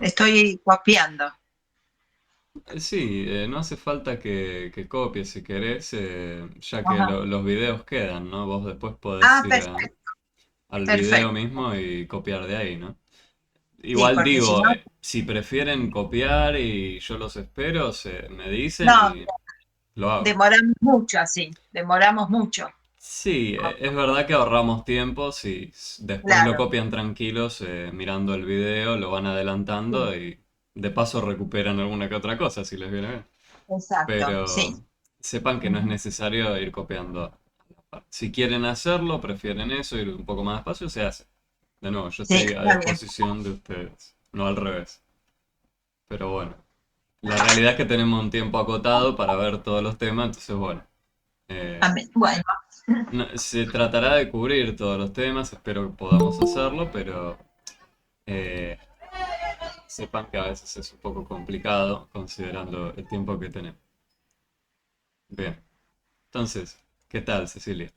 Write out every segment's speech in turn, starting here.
Estoy copiando. Sí, no hace falta que copies si querés, ya que Ajá. los videos quedan, ¿no? Vos después podés Ah, ir perfecto, al video perfecto. mismo y copiar de ahí, ¿no? Sí, Igual porque si digo, no, si prefieren copiar y yo los espero, me dicen no, y lo hago. demoramos mucho así, demoramos mucho. Sí, es verdad que ahorramos tiempo si después lo Claro, copian tranquilos mirando el video, lo van sí, adelantando y de paso recuperan alguna que otra cosa si les viene bien. exacto, sí. Pero sepan que no es Ujú. necesario ir copiando. Si quieren hacerlo, prefieren eso, ir un poco más despacio, se hace. De nuevo, yo Sí, estoy a está bien. disposición de ustedes, no al revés. Pero bueno, la realidad es que tenemos un tiempo acotado para ver todos los temas, entonces bueno, eh, Amén. Bueno, se tratará de cubrir todos los temas, espero que podamos hacerlo, pero eh, sepan que a veces es un poco complicado considerando el tiempo que tenemos. Bien, entonces, ¿qué tal, Cecilia?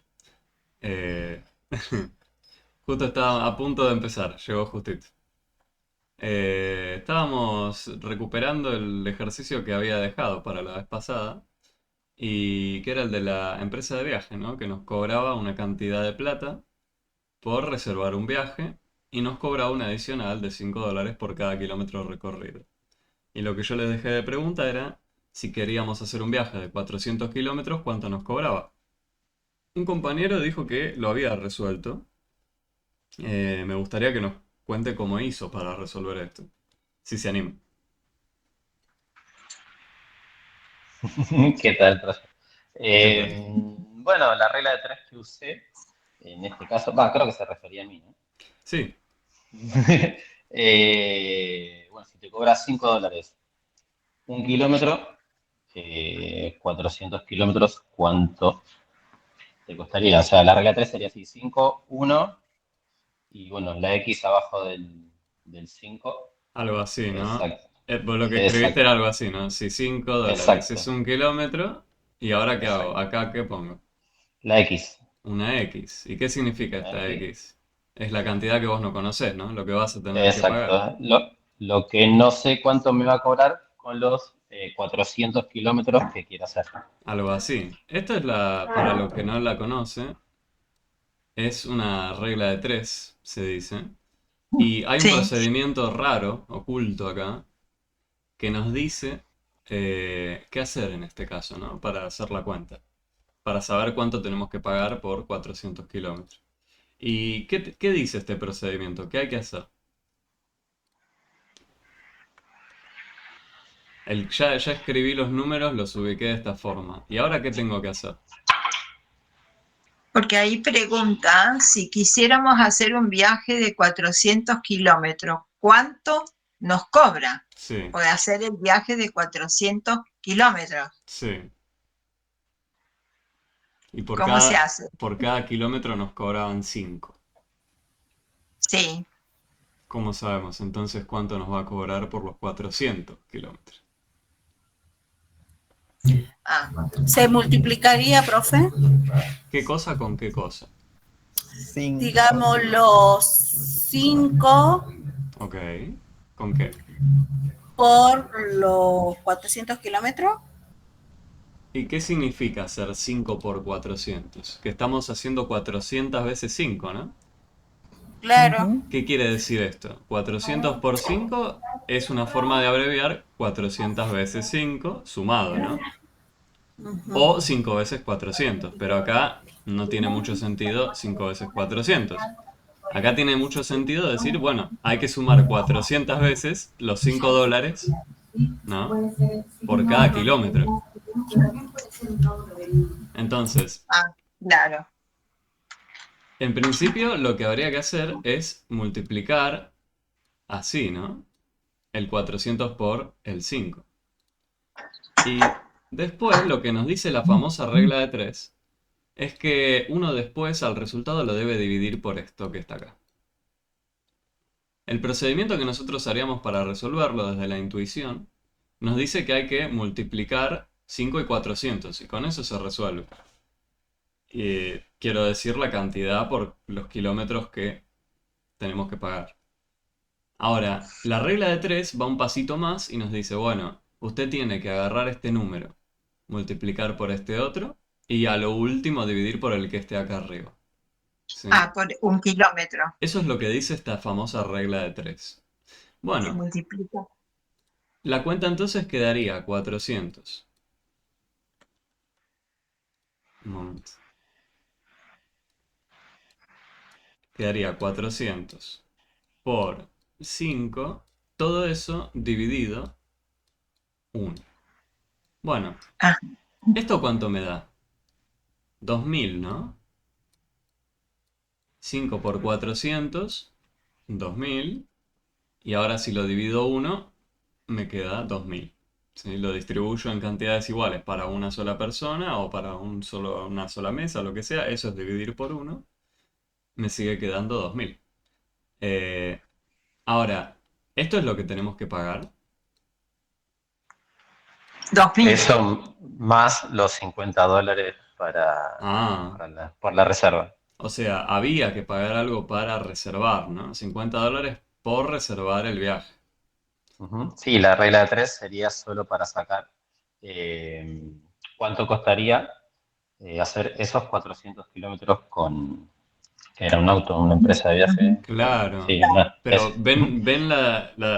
Eh, justo estaba a punto de empezar, llegó justito. Estábamos recuperando el ejercicio que había dejado para la vez pasada y que era el de la empresa de viaje, ¿no? Que nos cobraba una cantidad de plata por reservar un viaje y nos cobraba un adicional de $5 por cada kilómetro recorrido. Y lo que yo les dejé de pregunta era si queríamos hacer un viaje de 400 kilómetros, ¿cuánto nos cobraba? Un compañero dijo que lo había resuelto. Me gustaría que nos cuente cómo hizo para resolver esto, si se anima. ¿Qué tal, profe? ¿Qué tal? Bueno, la regla de tres que usé, en este caso, creo que se refería a mí, ¿no? Sí, Bueno, si te cobras $5 un kilómetro, 400 kilómetros, ¿cuánto te costaría? O sea, la regla 3 sería así, 5, 1, y bueno, la X abajo del 5. algo así, ¿no? Exacto, Vos lo que escribiste exacto, era algo así, ¿no? Si $5 es exacto, un kilómetro, ¿y ahora qué hago? exacto. ¿Acá qué pongo? La X, Una X. ¿Y qué significa la esta X, X? Es la cantidad que vos no conocés, ¿no? Lo que vas a tener que pagar. exacto. Lo que no sé cuánto me va a cobrar con los 400 kilómetros que quiero hacer. Algo así. Esta es para los que no la conoce, es una regla de tres, se dice. Y hay un sí. procedimiento raro, oculto acá, que nos dice qué hacer en este caso, ¿no? Para hacer la cuenta. Para saber cuánto tenemos que pagar por 400 kilómetros. ¿Y qué dice este procedimiento? ¿Qué hay que hacer? Ya escribí los números, los ubiqué de esta forma. ¿Y ahora qué tengo que hacer? Porque ahí pregunta si quisiéramos hacer un viaje de 400 kilómetros, ¿cuánto nos cobra Sí, por hacer el viaje de 400 kilómetros? sí. Y ¿Cómo se hace? por cada kilómetro nos cobraban 5. Sí. ¿Cómo sabemos entonces cuánto nos va a cobrar por los 400 kilómetros? Ah, Se multiplicaría, profe, ¿Qué cosa con qué cosa? digamos los 5 Ok. ¿Con qué? por los 400 kilómetros. ¿Y qué significa hacer 5 por 400? Que estamos haciendo 400 veces 5, ¿no? Claro. ¿Qué quiere decir esto? 400 por 5 es una forma de abreviar 400 veces 5 sumado, ¿no? O 5 veces 400, pero acá no tiene mucho sentido 5 veces 400. Acá tiene mucho sentido decir, bueno, hay que sumar 400 veces los $5, ¿no? Por cada kilómetro. Entonces, ah, claro. en principio lo que habría que hacer es multiplicar así, ¿no? El 400 por el 5. Y después lo que nos dice la famosa regla de 3 es que uno después al resultado lo debe dividir por esto que está acá. El procedimiento que nosotros haríamos para resolverlo desde la intuición nos dice que hay que multiplicar 5 y 400 y con eso se resuelve. Y quiero decir la cantidad por los kilómetros que tenemos que pagar. Ahora, la regla de 3 va un pasito más y nos dice, bueno, usted tiene que agarrar este número, multiplicar por este otro y a lo último dividir por el que esté acá arriba. ¿Sí? Por 1 kilómetro. Eso es lo que dice esta famosa regla de 3. Se Bueno, multiplica. la cuenta entonces quedaría 400. Un momento. Quedaría 400 por 5, todo eso dividido 1. Bueno, Ah, ¿esto cuánto me da? 2000, ¿no? 5 por 400, 2000. Y ahora si lo divido 1, me queda 2000. ¿Sí? Lo distribuyo en cantidades iguales para una sola persona o para una sola mesa, lo que sea. Eso es dividir por 1. Me sigue quedando 2000. Eh, ahora, ¿esto es lo que tenemos que pagar? 2000. Eso más los $50 Ah, por la reserva. o sea, había que pagar algo para reservar, ¿no? $50 por reservar el viaje. Ujú. Sí, la regla de 3 sería solo para sacar eh, cuánto costaría hacer esos 400 kilómetros que era un auto, una empresa de viaje. Claro. Sí, no, Pero ujú. ven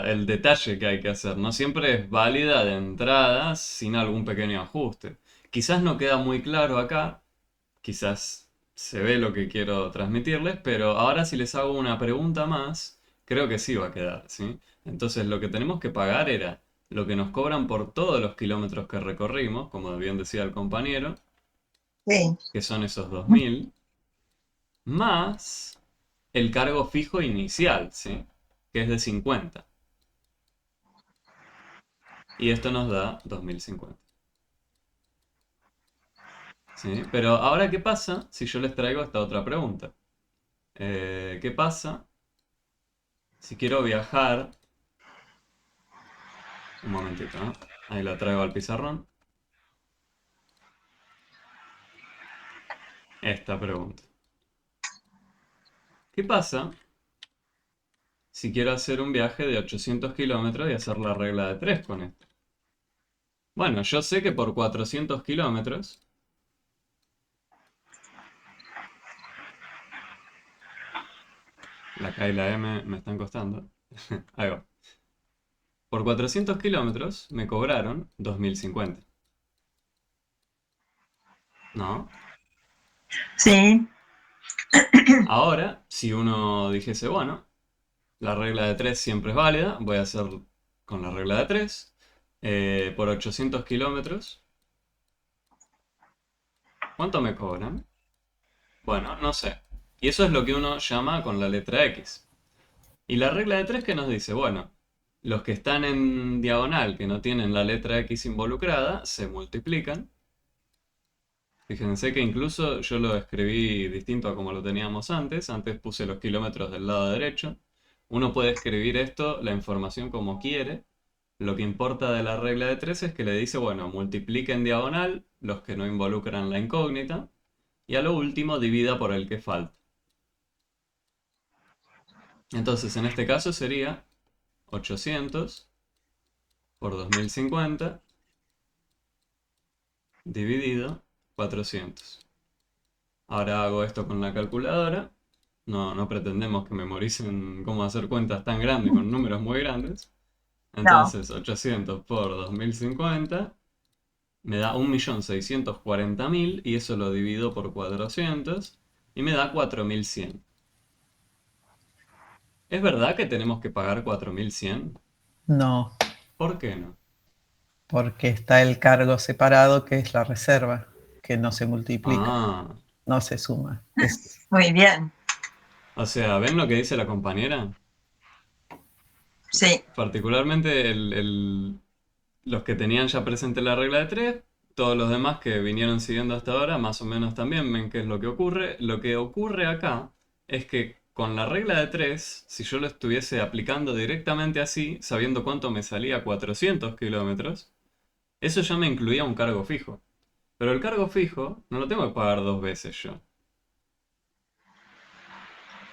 el detalle que hay que hacer. No siempre es válida de entrada sin algún pequeño ajuste. Quizás no queda muy claro acá, quizás se ve lo que quiero transmitirles, pero ahora si les hago una pregunta más, creo que sí va a quedar, ¿sí? Entonces lo que tenemos que pagar era lo que nos cobran por todos los kilómetros que recorrimos, como bien decía el compañero, Sí. que son esos 2000, más el cargo fijo inicial, ¿sí? Que es de 50. Y esto nos da 2050. ¿Sí? Pero ahora, ¿qué pasa si yo les traigo esta otra pregunta? ¿Qué pasa si quiero viajar? Un momentito, ¿no? Ahí la traigo al pizarrón. Esta pregunta. ¿Qué pasa si quiero hacer un viaje de 800 kilómetros y hacer la regla de 3 con esto? Bueno, yo sé que por 400 kilómetros, la K y la M me están costando. Ahí va. Por 400 kilómetros me cobraron 2050. ¿No? Sí. Ahora, si uno dijese, bueno, la regla de 3 siempre es válida, voy a hacer con la regla de 3, por 800 kilómetros, ¿cuánto me cobran? Bueno, no sé. Y eso es lo que uno llama con la letra X. Y la regla de 3 que nos dice, bueno, los que están en diagonal, que no tienen la letra X involucrada, se multiplican. Fíjense que incluso yo lo escribí distinto a como lo teníamos antes. Antes puse los kilómetros del lado derecho. Uno puede escribir esto, la información como quiere. Lo que importa de la regla de 3 es que le dice, bueno, multiplique en diagonal los que no involucran la incógnita. Y a lo último divida por el que falta. Entonces en este caso sería 800 por 2050 dividido 400. Ahora hago esto con la calculadora. No pretendemos que memoricen cómo hacer cuentas tan grandes con números muy grandes. No. Entonces 800 por 2050 me da 1.640.000 y eso lo divido por 400 y me da 4.100. ¿Es verdad que tenemos que pagar 4.100? No, ¿Por qué no? porque está el cargo separado que es la reserva, que no se multiplica, Ah, no se suma. Muy bien. o sea, ¿ven lo que dice la compañera? Sí. Particularmente los que tenían ya presente la regla de 3, todos los demás que vinieron siguiendo hasta ahora, más o menos también ven qué es lo que ocurre. Lo que ocurre acá es que con la regla de 3, si yo lo estuviese aplicando directamente así, sabiendo cuánto me salía 400 kilómetros, eso ya me incluía un cargo fijo. Pero el cargo fijo no lo tengo que pagar dos veces yo.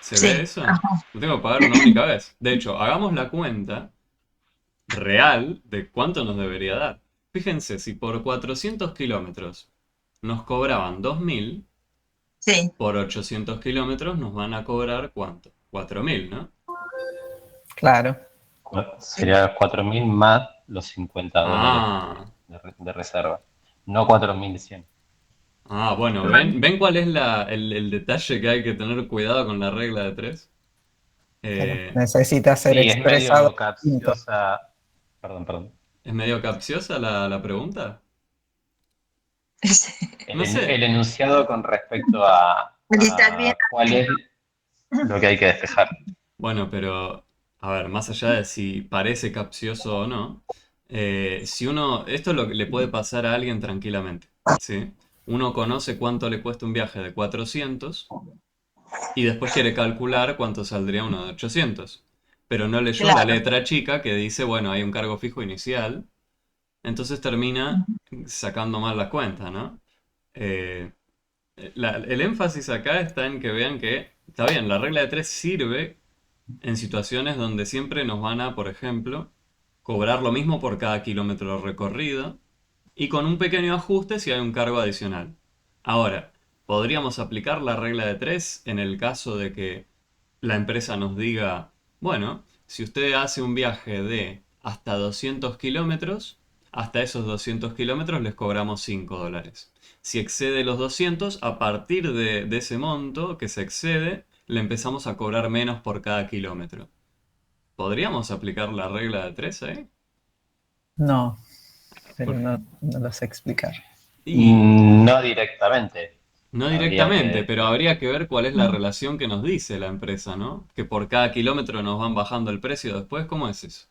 ¿Se ve Sí, eso? ajá, Lo tengo que pagar una única vez. De hecho, hagamos la cuenta real de cuánto nos debería dar. Fíjense, si por 400 kilómetros nos cobraban 2.000, sí, por 800 kilómetros nos van a cobrar ¿cuánto? 4.000, ¿no? Claro. Sería 4.000 más los $50 Ah, de reserva. No 4.100. bueno, ¿ven cuál es el detalle que hay que tener cuidado con la regla de tres? Claro. Eh, Necesita ser Sí, es expresado medio distinto. capciosa. Perdón, perdón. ¿Es medio capciosa la pregunta? sí. No sé. El enunciado con respecto Estar bien. a cuál es lo que hay que despejar. Bueno, pero, a ver, más allá de si parece capcioso o no, si uno, esto es lo que le puede pasar a alguien tranquilamente, ¿sí? Uno conoce cuánto le cuesta un viaje de 400 y después quiere calcular cuánto saldría uno de 800, pero no leyó la Claro. letra chica que dice, bueno, hay un cargo fijo inicial, entonces termina sacando mal la cuenta, ¿no? Eh, el énfasis acá está en que vean que, está bien, la regla de tres sirve en situaciones donde siempre nos van a, por ejemplo, cobrar lo mismo por cada kilómetro recorrido y con un pequeño ajuste si hay un cargo adicional. Ahora, podríamos aplicar la regla de tres en el caso de que la empresa nos diga, bueno, si usted hace un viaje de hasta 200 kilómetros, hasta esos 200 kilómetros les cobramos $5. Si excede los 200, a partir de ese monto que se excede, le empezamos a cobrar menos por cada kilómetro. ¿Podríamos aplicar la regla de 3 ahí? No, pero Por- no lo sé explicar. Y No directamente. no Habría directamente, que. pero habría que ver cuál es la relación que nos dice la empresa, ¿no? Que por cada kilómetro nos van bajando el precio después, ¿cómo es eso?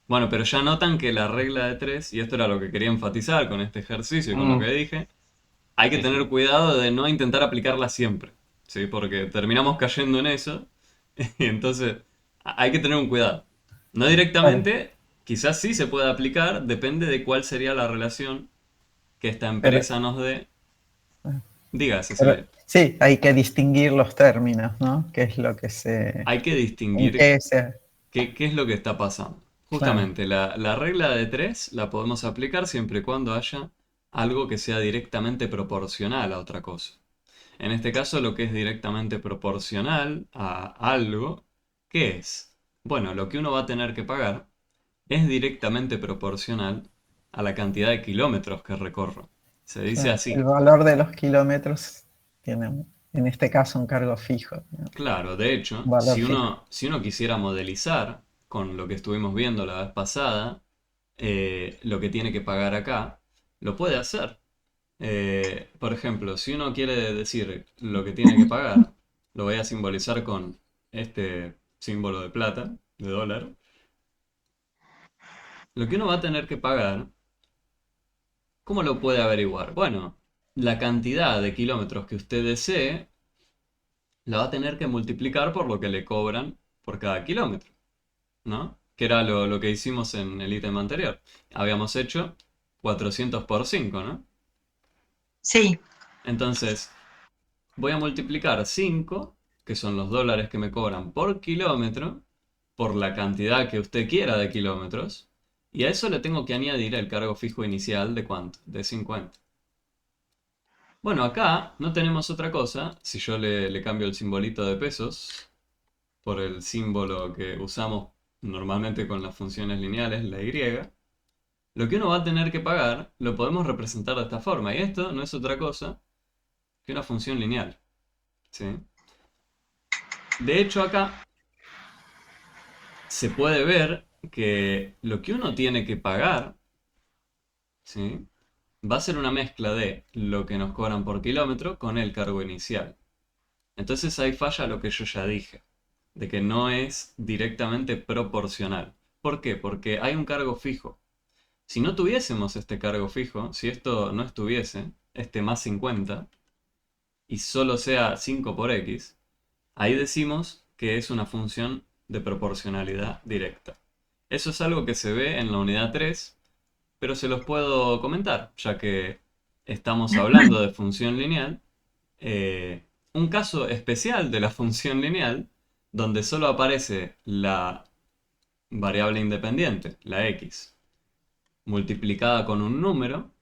Bueno, pero ya notan que la regla de 3 y esto era lo que quería enfatizar con este ejercicio y con lo que dije, hay que Sí, tener sí. cuidado de no intentar aplicarla siempre, ¿sí? Porque terminamos cayendo en eso, y entonces hay que tener un cuidado. No Claro, directamente, quizás sí se pueda aplicar, depende de cuál sería la relación que esta pero, empresa nos dé. Diga, pero Cecilia, sí, hay que distinguir los términos, ¿no? ¿Qué es lo que hay que en distinguir qué se, qué es lo que está pasando. claro, Justamente, la regla de 3 la podemos aplicar siempre y cuando haya algo que sea directamente proporcional a otra cosa. En este caso, lo que es directamente proporcional a algo, ¿qué es? Bueno, lo que uno va a tener que pagar es directamente proporcional a la cantidad de kilómetros que recorro. Se dice claro, el así. valor de los kilómetros tiene, en este caso, un cargo fijo, ¿no? Claro, de Un hecho, valor fijo. si uno quisiera modelizar con lo que estuvimos viendo la vez pasada, lo que tiene que pagar acá, lo puede hacer. Por ejemplo, si uno quiere decir lo que tiene que pagar, lo voy a simbolizar con este símbolo de plata, de dólar. Lo que uno va a tener que pagar, ¿cómo lo puede averiguar? Bueno, la cantidad de kilómetros que usted desee, la va a tener que multiplicar por lo que le cobran por cada kilómetro, ¿no? Que era lo que hicimos en el ítem anterior. Habíamos hecho 400 por 5, ¿no? Sí, Entonces, voy a multiplicar 5, que son los dólares que me cobran por kilómetro, por la cantidad que usted quiera de kilómetros, y a eso le tengo que añadir el cargo fijo inicial de ¿cuánto? De 50. Bueno, acá no tenemos otra cosa, si yo le cambio el simbolito de pesos por el símbolo que usamos normalmente con las funciones lineales, la y, lo que uno va a tener que pagar lo podemos representar de esta forma, y esto no es otra cosa que una función lineal, ¿sí? De hecho, acá se puede ver que lo que uno tiene que pagar, ¿sí? Va a ser una mezcla de lo que nos cobran por kilómetro con el cargo inicial. Entonces ahí falla lo que yo ya dije, de que no es directamente proporcional. ¿Por qué? Porque hay un cargo fijo. Si no tuviésemos este cargo fijo, si esto no estuviese, este más 50, y solo sea 5 por x, ahí decimos que es una función de proporcionalidad directa. Eso es algo que se ve en la unidad 3, pero se los puedo comentar, ya que estamos hablando de función lineal. un caso especial de la función lineal donde solo aparece la variable independiente, la x, multiplicada con un número,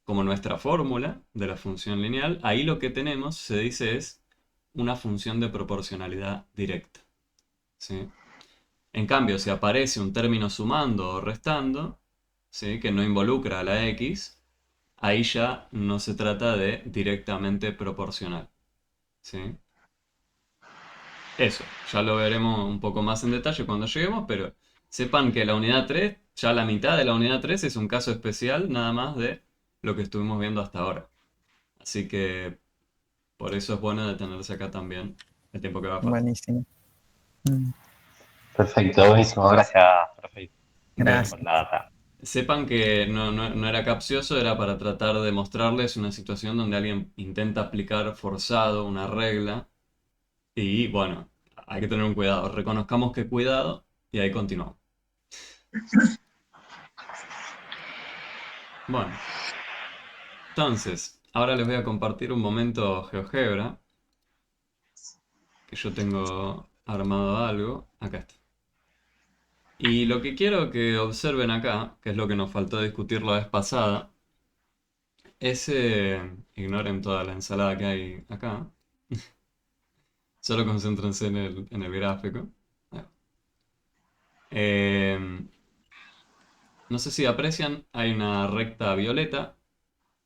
como nuestra fórmula de la función lineal. Ahí lo que tenemos, se dice, es una función de proporcionalidad directa, ¿sí? En cambio, si aparece un término sumando o restando, ¿sí?, que no involucra a la x, ahí ya no se trata de directamente proporcional, ¿sí? Eso, ya lo veremos un poco más en detalle cuando lleguemos, pero sepan que la unidad 3, ya la mitad de la unidad 3 es un caso especial nada más de lo que estuvimos viendo hasta ahora. Así que por eso es bueno detenerse acá también el tiempo que va a faltar. Buenísimo. Mm, Perfecto, buenísimo. Gracias, profe, Bien, por la data. sepan que no era capcioso, era para tratar de mostrarles una situación donde alguien intenta aplicar forzado una regla y bueno, hay que tener un cuidado. Reconozcamos que cuidado y ahí continuamos. Bueno, entonces, ahora les voy a compartir un momento GeoGebra, que yo tengo armado algo. Acá está. Y lo que quiero que observen acá, que es lo que nos faltó discutir la vez pasada, es, ignoren toda la ensalada que hay acá, solo concéntrense en el gráfico. Ahí va. No sé si aprecian, hay una recta violeta,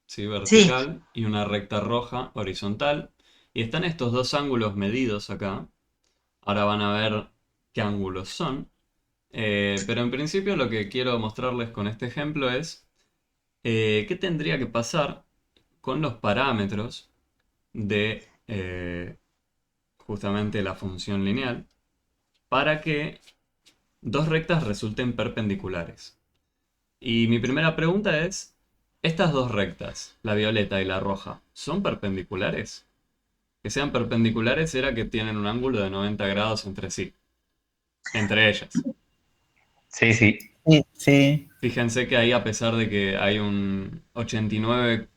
¿sí?, Sí, vertical, y una recta roja horizontal. Y están estos dos ángulos medidos acá. Ahora van a ver qué ángulos son. Pero en principio lo que quiero mostrarles con este ejemplo es qué tendría que pasar con los parámetros de justamente la función lineal para que dos rectas resulten perpendiculares. Y mi primera pregunta es, ¿estas dos rectas, la violeta y la roja, son perpendiculares? Que sean perpendiculares era que tienen un ángulo de 90 grados entre sí, entre ellas. Sí, sí. Sí, sí. Fíjense que ahí, a pesar de que hay un 89,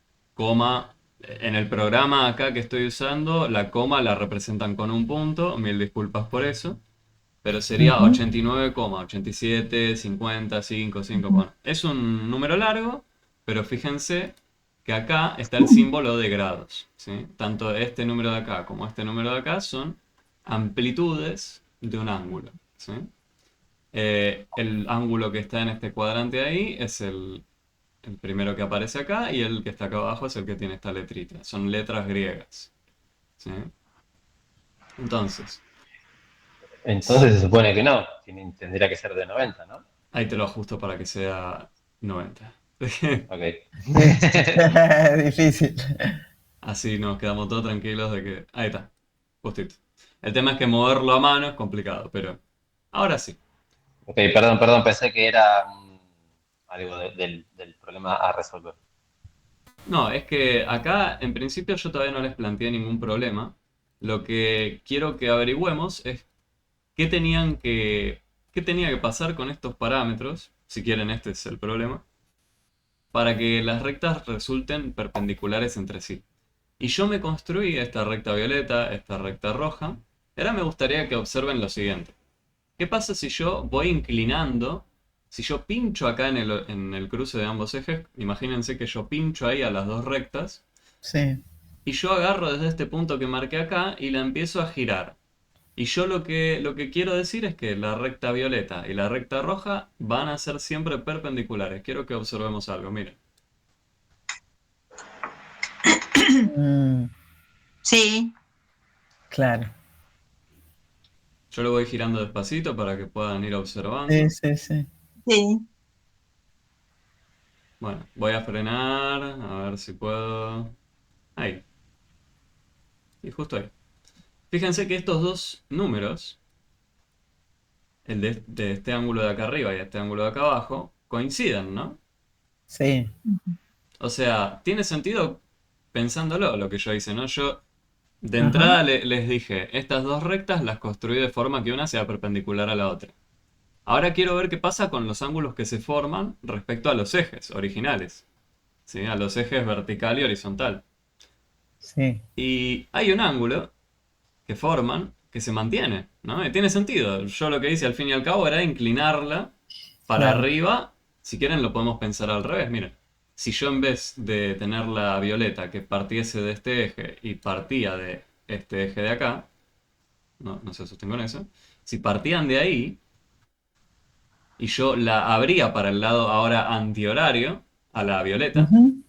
en el programa acá que estoy usando, la coma la representan con un punto, mil disculpas por eso, pero sería Ujú, 89, 87, 50, 5, 5, ujú. bueno, es un número largo, pero fíjense que acá está el símbolo de grados, ¿sí? Tanto este número de acá como este número de acá son amplitudes de un ángulo, ¿sí? El ángulo que está en este cuadrante ahí es el primero que aparece acá, y el que está acá abajo es el que tiene esta letrita. Son letras griegas, ¿sí? Entonces, Entonces se supone que no. Tendría que ser de 90, ¿no? ahí te lo ajusto para que sea 90. Ok. Difícil. Así nos quedamos todos tranquilos de que... Ahí está, justito. El tema es que moverlo a mano es complicado, pero ahora sí. Ok, perdón, pensé que era algo del problema a resolver. No, es que acá en principio yo todavía no les planteé ningún problema. Lo que quiero que averigüemos es qué qué tenía que pasar con estos parámetros, si quieren este es el problema, para que las rectas resulten perpendiculares entre sí. Y yo me construí esta recta violeta, esta recta roja, y ahora me gustaría que observen lo siguiente. ¿Qué pasa si yo voy inclinando, si yo pincho acá en el cruce de ambos ejes? Imagínense que yo pincho ahí a las dos rectas, Sí. y yo agarro desde este punto que marqué acá y la empiezo a girar. Y yo lo que quiero decir es que la recta violeta y la recta roja van a ser siempre perpendiculares. Quiero que observemos algo, miren. Mm, sí, claro. Yo lo voy girando despacito para que puedan ir Sí, observando. sí, sí. sí. Bueno, voy a frenar, a ver si puedo. Ahí, y justo ahí. Fíjense que estos dos números, el de este ángulo de acá arriba y este ángulo de acá abajo, coinciden, ¿no? Sí. O sea, tiene sentido pensándolo lo que yo hice, ¿no? Yo de Ajá. entrada les dije, estas dos rectas las construí de forma que una sea perpendicular a la otra. Ahora quiero ver qué pasa con los ángulos que se forman respecto a los ejes originales, ¿sí? A los ejes vertical y horizontal. Sí. Y hay un ángulo que forman que se mantiene, ¿no? Y tiene sentido. Yo lo que hice al fin y al cabo era inclinarla para Claro. arriba. Si quieren lo podemos pensar al revés. Miren, si yo en vez de tener la violeta que partiese de este eje y partía de este eje de acá, no se asusten con eso, si partían de ahí y yo la abría para el lado ahora antihorario a la violeta, Ujú.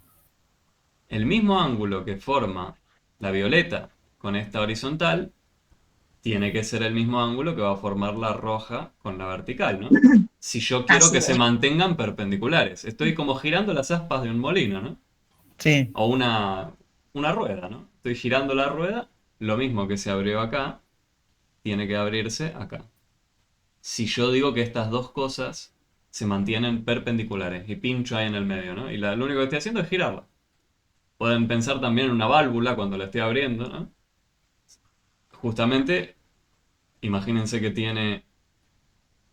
el mismo ángulo que forma la violeta con esta horizontal tiene que ser el mismo ángulo que va a formar la roja con la vertical, ¿no? Si yo quiero Así que se es. mantengan perpendiculares. Estoy como girando las aspas de un molino, ¿no? Sí, O una rueda, ¿no? Estoy girando la rueda, lo mismo que se abrió acá, tiene que abrirse acá. Si yo digo que estas dos cosas se mantienen perpendiculares y pincho ahí en el medio, ¿no? Y lo único que estoy haciendo es girarla. Pueden pensar también en una válvula cuando la estoy abriendo, ¿no? Justamente, imagínense que tiene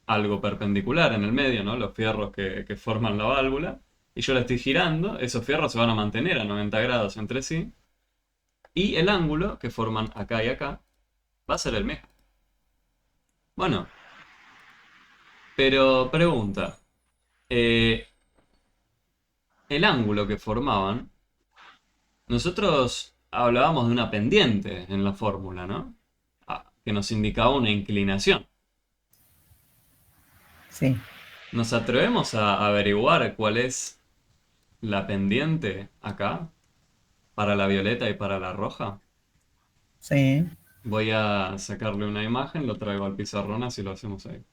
algo perpendicular en el medio, ¿no? Los fierros que forman la válvula. Y yo la estoy girando, esos fierros se van a mantener a 90 grados entre sí. Y el ángulo que forman acá y acá va a ser el mismo. Bueno, pero pregunta. eh, el ángulo que formaban, nosotros hablábamos de una pendiente en la fórmula, ¿no? Que nos indicaba una inclinación. sí, ¿Nos atrevemos a averiguar cuál es la pendiente acá para la violeta y para la roja? sí. Voy a sacarle una imagen, lo traigo al pizarrón, así lo hacemos ahí.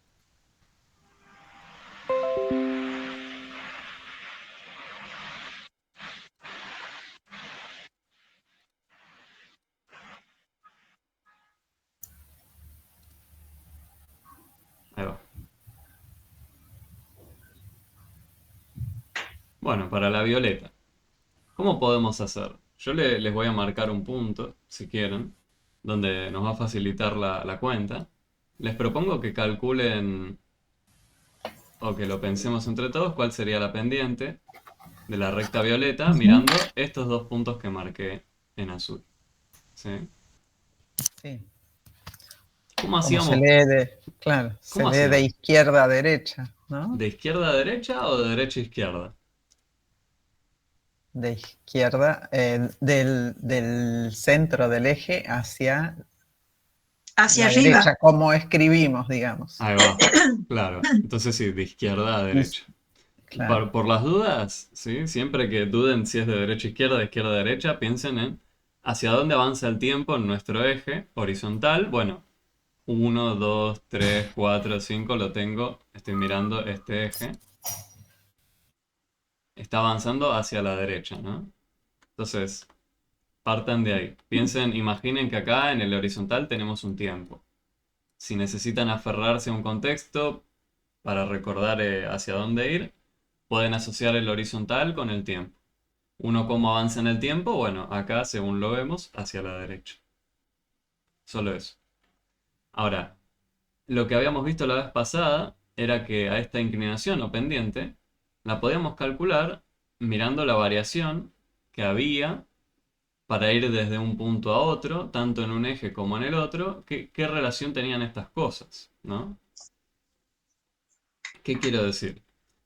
Ahí va. Bueno, para la violeta, ¿cómo podemos hacer? Yo les voy a marcar un punto, si quieren, donde nos va a facilitar la cuenta. Les propongo que calculen o que lo pensemos entre todos cuál sería la pendiente de la recta violeta Ujú. mirando estos dos puntos que marqué en azul. ¿Sí? Sí. ¿Cómo Como se hacíamos? lee claro, se ¿Cómo lee de hacíamos? izquierda a derecha, ¿no? ¿De izquierda a derecha o de derecha a izquierda? De izquierda, del centro del eje hacia Hacia la arriba. derecha, como escribimos, digamos. Ahí va, claro. Entonces sí, de izquierda a Y derecha. claro. Por las dudas, ¿sí? Siempre que duden si es de derecha a izquierda, de izquierda a derecha, piensen en hacia dónde avanza el tiempo en nuestro eje horizontal. Bueno, 1, 2, 3, 4, 5 lo tengo. Estoy mirando este eje. Está avanzando hacia la derecha, ¿no? Entonces, partan de ahí. Piensen, imaginen que acá en el horizontal tenemos un tiempo. Si necesitan aferrarse a un contexto para recordar hacia dónde ir, pueden asociar el horizontal con el tiempo. Uno cómo avanza en el tiempo, bueno, acá según lo vemos, hacia la derecha. Solo eso. Ahora, lo que habíamos visto la vez pasada era que a esta inclinación o pendiente la podíamos calcular mirando la variación que había para ir desde un punto a otro, tanto en un eje como en el otro, qué relación tenían estas cosas, ¿no? ¿Qué quiero decir?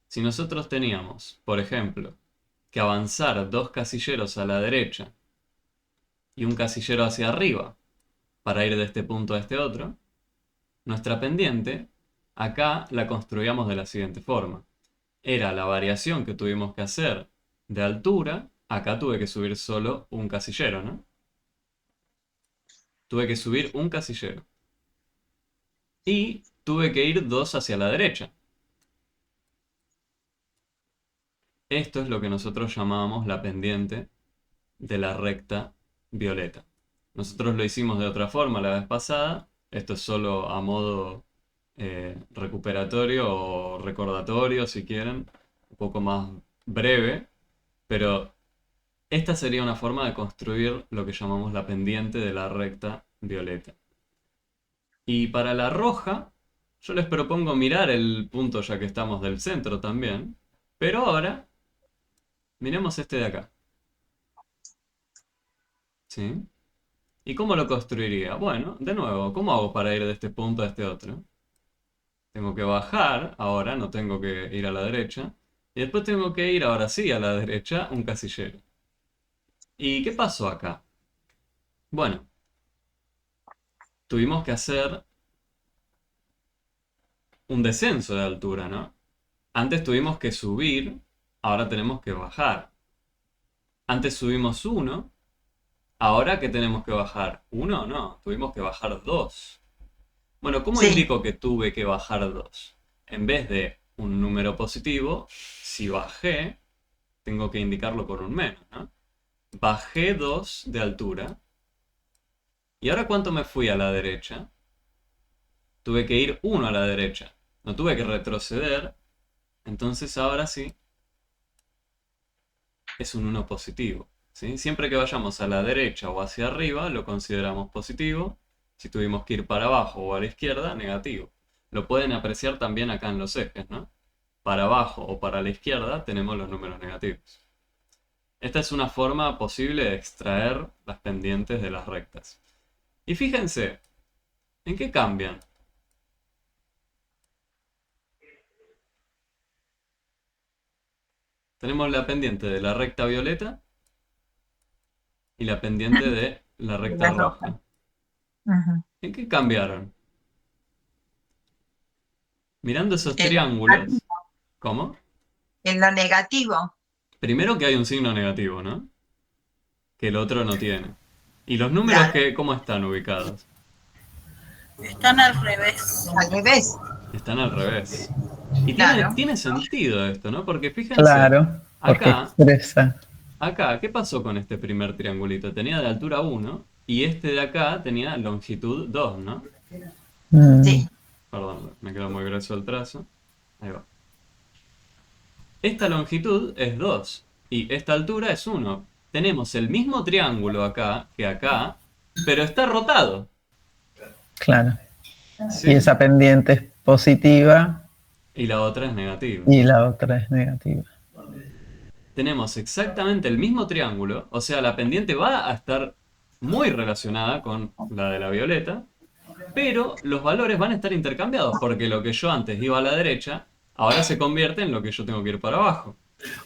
Si nosotros teníamos, por ejemplo, que avanzar dos casilleros a la derecha y un casillero hacia arriba para ir de este punto a este otro, nuestra pendiente acá la construíamos de la siguiente forma. Era la variación que tuvimos que hacer de altura, acá tuve que subir solo un casillero, ¿no? Tuve que subir un casillero. Y tuve que ir dos hacia la derecha. Esto es lo que nosotros llamamos la pendiente de la recta violeta. Nosotros lo hicimos de otra forma la vez pasada. Esto es solo a modo recuperatorio o recordatorio, si quieren, un poco más breve, pero esta sería una forma de construir lo que llamamos la pendiente de la recta violeta. Y para la roja, yo les propongo mirar el punto ya que estamos del centro también, pero ahora miremos este de acá. ¿sí? ¿Y cómo lo construiría? Bueno, de nuevo, ¿cómo hago para ir de este punto a este otro? Tengo que bajar, ahora no tengo que ir a la derecha. Y después tengo que ir, ahora sí, a la derecha, un casillero. ¿Y qué pasó acá? Bueno, tuvimos que hacer un descenso de altura, ¿no? Antes tuvimos que subir, ahora tenemos que bajar. Antes subimos 1, ahora ¿qué tenemos que bajar? 1 no, tuvimos que bajar 2. Bueno, ¿cómo Sí, indico que tuve que bajar 2? En vez de un número positivo, si bajé, tengo que indicarlo con un menos, ¿no? Bajé 2 de altura. ¿Y ahora cuánto me fui a la derecha? Tuve que ir 1 a la derecha. No tuve que retroceder. Entonces ahora sí es un 1 positivo, ¿sí? Siempre que vayamos a la derecha o hacia arriba lo consideramos positivo. Si tuvimos que ir para abajo o a la izquierda, negativo. Lo pueden apreciar también acá en los ejes, ¿no? Para abajo o para la izquierda tenemos los números negativos. Esta es una forma posible de extraer las pendientes de las rectas. Y fíjense, ¿en qué cambian? Tenemos la pendiente de la recta violeta y la pendiente de la de recta la roja. roja. Ujú. ¿En qué cambiaron? Mirando esos En, triángulos, ¿cómo? en lo negativo. Primero que hay un signo negativo, ¿no? Que el otro no tiene. ¿Y los números Claro, cómo están ubicados? Están al revés. al revés. Están al revés. Y tiene, Claro. tiene sentido esto, ¿no? Porque fíjense, Claro, porque acá, expresa. acá, ¿qué pasó con este primer triangulito? Tenía de altura 1 y este de acá tenía longitud 2, ¿no? Sí, Perdón, me quedó muy grueso el trazo. Ahí va. Esta longitud es 2 y esta altura es 1. Tenemos el mismo triángulo acá que acá, pero está rotado, Claro. Y ¿sí? esa pendiente es positiva Y la otra es negativa. y la otra es negativa. Tenemos exactamente el mismo triángulo, o sea, la pendiente va a estar muy relacionada con la de la violeta, pero los valores van a estar intercambiados, porque lo que yo antes iba a la derecha, ahora se convierte en lo que yo tengo que ir para abajo.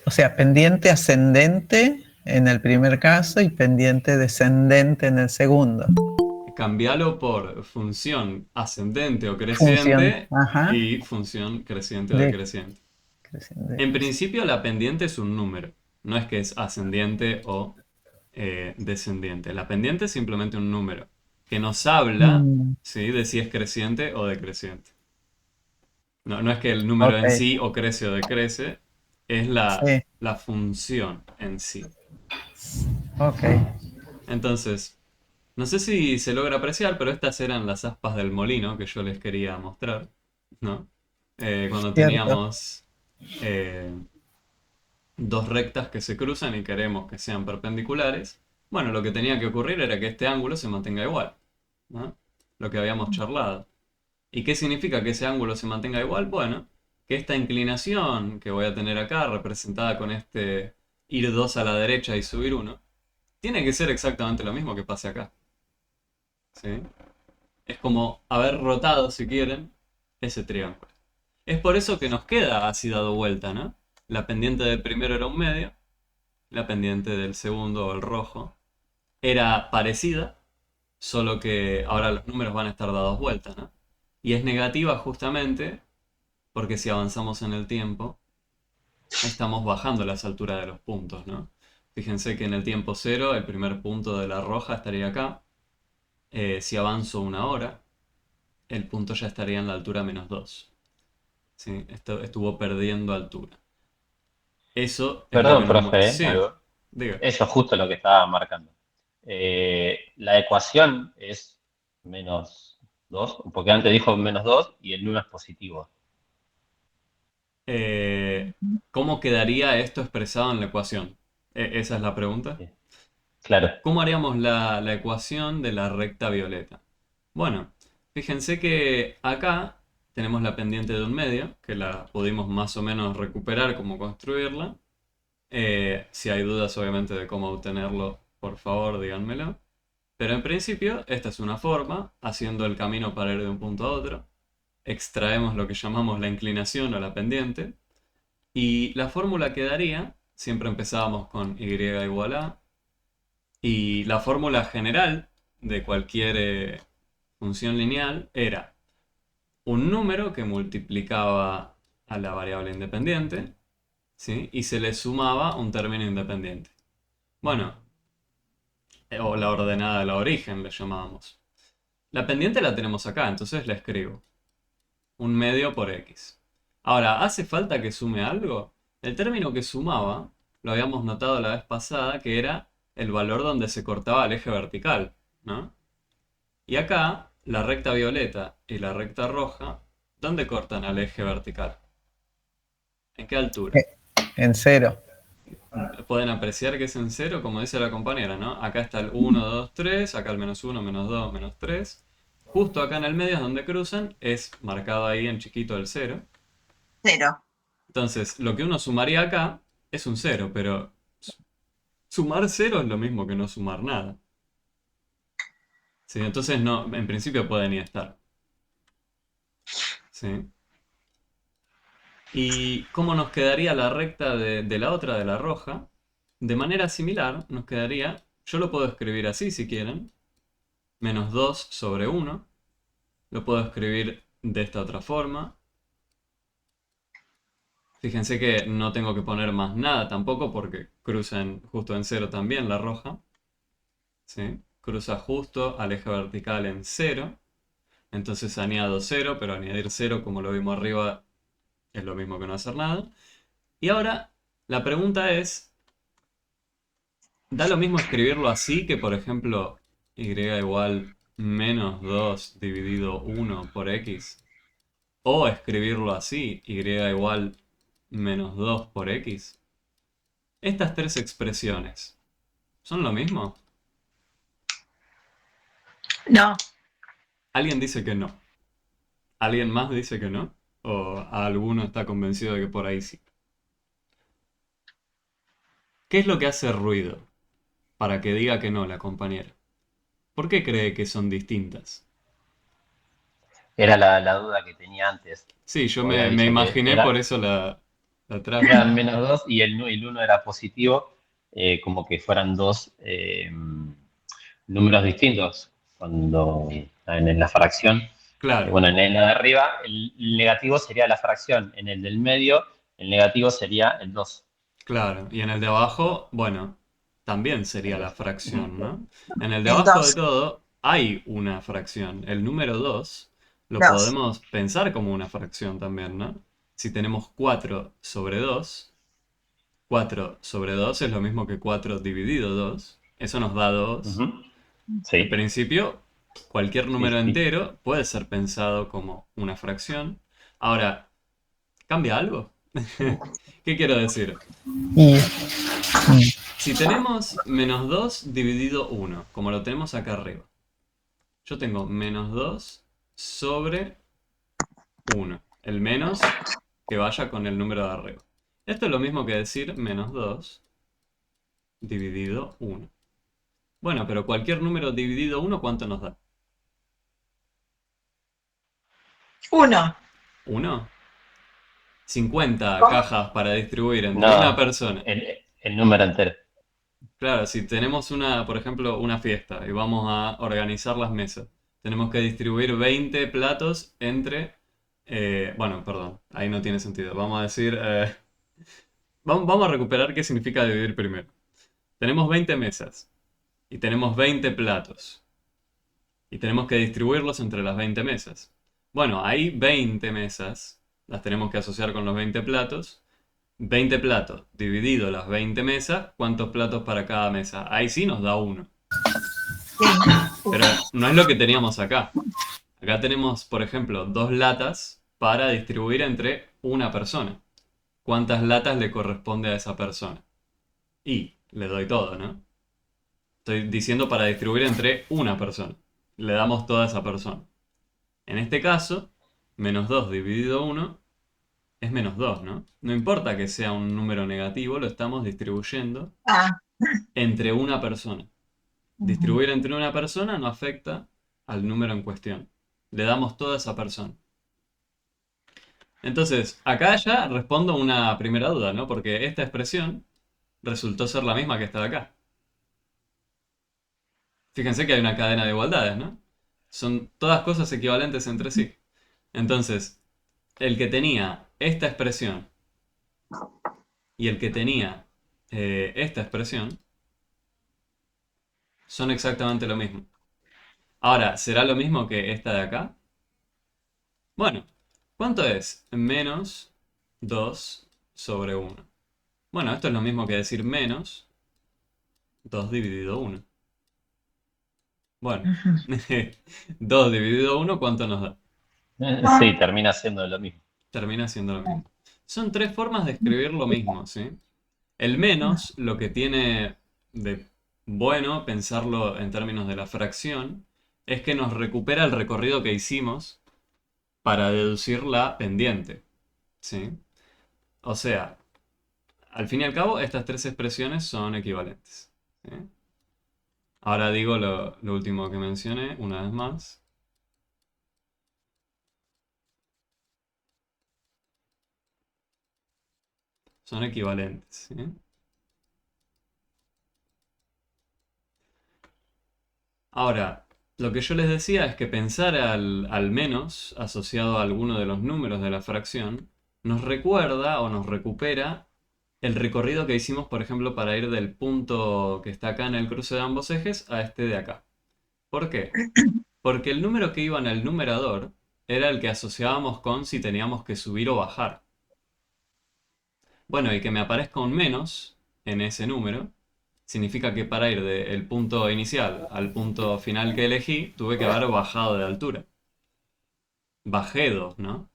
O sea, pendiente ascendente en el primer caso y pendiente descendente en el segundo. Cambialo por función ascendente o Función, creciente ajá, y función creciente o de decreciente. creciente. En principio la pendiente es un número, no es que es ascendiente o descendiente. La pendiente es simplemente un número que nos habla, Mm, ¿sí?, de si es creciente o decreciente. No, no es que el número ok, en sí o crece o decrece, es la, sí, la función en sí. ok. Entonces, no sé si se logra apreciar, pero estas eran las aspas del molino que yo les quería mostrar, ¿no? Cuando Cierto. teníamos eh, dos rectas que se cruzan y queremos que sean perpendiculares, bueno, lo que tenía que ocurrir era que este ángulo se mantenga igual, ¿no? Lo que habíamos charlado. ¿Y qué significa que ese ángulo se mantenga igual? Bueno, que esta inclinación que voy a tener acá, representada con este ir 2 a la derecha y subir 1, tiene que ser exactamente lo mismo que pase acá, ¿sí? Es como haber rotado, si quieren, ese triángulo. Es por eso que nos queda así dado vuelta, ¿no? La pendiente del primero era un medio, la pendiente del segundo, o el rojo, era parecida, solo que ahora los números van a estar dados vuelta, ¿no? Y es negativa justamente porque si avanzamos en el tiempo, estamos bajando las alturas de los puntos, ¿no? Fíjense que en el tiempo cero, el primer punto de la roja estaría acá. Si avanzo 1 hora, el punto ya estaría en la altura -2. ¿Sí? Esto estuvo perdiendo altura. Eso es lo que Perdón, nos profe, muestra. Sí, algo. diga. Eso es justo lo que estaba marcando. La ecuación es -2, porque antes dijo -2 y el 1 es positivo. Eh, ¿Cómo quedaría esto expresado en la ecuación? Esa es la pregunta. Sí, claro. ¿Cómo haríamos la ecuación de la recta violeta? Bueno, fíjense que acá tenemos la pendiente de un medio, que la pudimos más o menos recuperar, cómo construirla. Si hay dudas, obviamente, de cómo obtenerlo, por favor díganmelo. Pero en principio, esta es una forma, haciendo el camino para ir de un punto a otro. Extraemos lo que llamamos la inclinación o la pendiente. Y la fórmula que daría, siempre empezábamos con y igual a. Y la fórmula general de cualquier función lineal era un número que multiplicaba a la variable independiente, ¿sí? Y se le sumaba un término independiente. Bueno, o la ordenada de la origen le llamábamos. La pendiente la tenemos acá, entonces la escribo. Un medio por x. Ahora, ¿hace falta que sume algo? El término que sumaba, lo habíamos notado la vez pasada, que era el valor donde se cortaba el eje vertical, ¿no? Y acá, la recta violeta y la recta roja, ¿dónde cortan al eje vertical? ¿En qué altura? En 0. Pueden apreciar que es en 0, como dice la compañera, ¿no? Acá está el 1, 2, 3, acá el menos 1, menos 2, menos 3. Justo acá en el medio es donde cruzan, es marcado ahí en chiquito el 0. 0. Entonces, lo que uno sumaría acá es un 0, pero sumar 0 es lo mismo que no sumar nada. ¿Sí? Entonces, no, en principio pueden ni estar. ¿Sí? ¿Y cómo nos quedaría la recta de la otra, de la roja? De manera similar, nos quedaría, yo lo puedo escribir así si quieren, menos 2 sobre 1. Lo puedo escribir de esta otra forma. Fíjense que no tengo que poner más nada tampoco porque cruza justo en 0 también la roja. ¿Sí? Cruza justo al eje vertical en 0. Entonces añado 0, pero añadir 0 como lo vimos arriba es lo mismo que no hacer nada. Y ahora la pregunta es, ¿da lo mismo escribirlo así que por ejemplo y igual menos 2 dividido 1 por x? ¿O escribirlo así, y igual menos 2 por x? Estas tres expresiones, ¿son lo mismo? No. ¿Alguien dice que no? ¿Alguien más dice que no? ¿O alguno está convencido de que por ahí sí? ¿Qué es lo que hace ruido para que diga que no la compañera? ¿Por qué cree que son distintas? Era la duda que tenía antes. Sí, yo Había me dicho que imaginé, por eso la traje. eran menos 2 y el 1 era positivo, como que fueran dos números distintos. Cuando en la fracción, Claro, bueno, en la de arriba, el negativo sería la fracción. En el del medio, el negativo sería el 2. claro. Y en el de abajo, bueno, también sería El la 2. fracción, ¿no? En el de El abajo de 2. todo hay una fracción. El número 2 lo 2. podemos pensar como una fracción también, ¿no? Si tenemos 4 sobre 2, 4 sobre 2 es lo mismo que 4 dividido 2. Eso nos da 2. En Sí. principio, cualquier número Sí. entero puede ser pensado como una fracción. Ahora, ¿cambia algo? ¿Qué quiero decir? Y Si tenemos menos 2 dividido 1, como lo tenemos acá arriba, yo tengo menos 2 sobre 1. El menos que vaya con el número de arriba. Esto es lo mismo que decir menos 2 dividido 1. Bueno, pero cualquier número dividido 1, ¿cuánto nos da? 1. ¿1? 50 ¿Cómo? cajas para distribuir entre una No, persona. el número entero. Claro, si tenemos por ejemplo, una fiesta y vamos a organizar las mesas, tenemos que distribuir 20 platos entre... bueno, perdón, ahí no tiene sentido. Vamos a decir... vamos a recuperar qué significa dividir primero. Tenemos 20 mesas y tenemos 20 platos y tenemos que distribuirlos entre las 20 mesas. Bueno, hay 20 mesas, las tenemos que asociar con los 20 platos. 20 platos dividido las 20 mesas, ¿cuántos platos para cada mesa? Ahí sí nos da 1. Sí. Pero no es lo que teníamos acá. Acá tenemos, por ejemplo, 2 latas para distribuir entre una persona. ¿Cuántas latas le corresponde a esa persona? Y le doy todo, ¿no? Estoy diciendo para distribuir entre una persona. Le damos toda a esa persona. En este caso, menos 2 dividido 1 es menos 2, ¿no? No importa que sea un número negativo, lo estamos distribuyendo Ah, entre una persona. Distribuir entre una persona no afecta al número en cuestión. Le damos toda a esa persona. Entonces, acá ya respondo una primera duda, ¿no? Porque esta expresión resultó ser la misma que esta de acá. Fíjense que hay una cadena de igualdades, ¿no? Son todas cosas equivalentes entre sí. Entonces, el que tenía esta expresión y el que tenía esta expresión son exactamente lo mismo. Ahora, ¿será lo mismo que esta de acá? Bueno, ¿cuánto es menos 2 sobre 1? Bueno, esto es lo mismo que decir menos 2 dividido 1. Bueno, 2 dividido 1, ¿cuánto nos da? Sí, termina siendo lo mismo. Termina siendo lo mismo. Son tres formas de escribir lo mismo, ¿sí? El menos, lo que tiene de bueno pensarlo en términos de la fracción, es que nos recupera el recorrido que hicimos para deducir la pendiente, ¿sí? O sea, al fin y al cabo, estas tres expresiones son equivalentes, ¿sí? Ahora digo lo último que mencioné una vez más. Son equivalentes, ¿sí? Ahora, lo que yo les decía es que pensar al menos asociado a alguno de los números de la fracción nos recuerda o nos recupera el recorrido que hicimos, por ejemplo, para ir del punto que está acá en el cruce de ambos ejes a este de acá. ¿Por qué? Porque el número que iba en el numerador era el que asociábamos con si teníamos que subir o bajar. Bueno, y que me aparezca un menos en ese número significa que para ir del punto inicial al punto final que elegí, tuve que haber bajado de altura. Bajé 2, ¿no?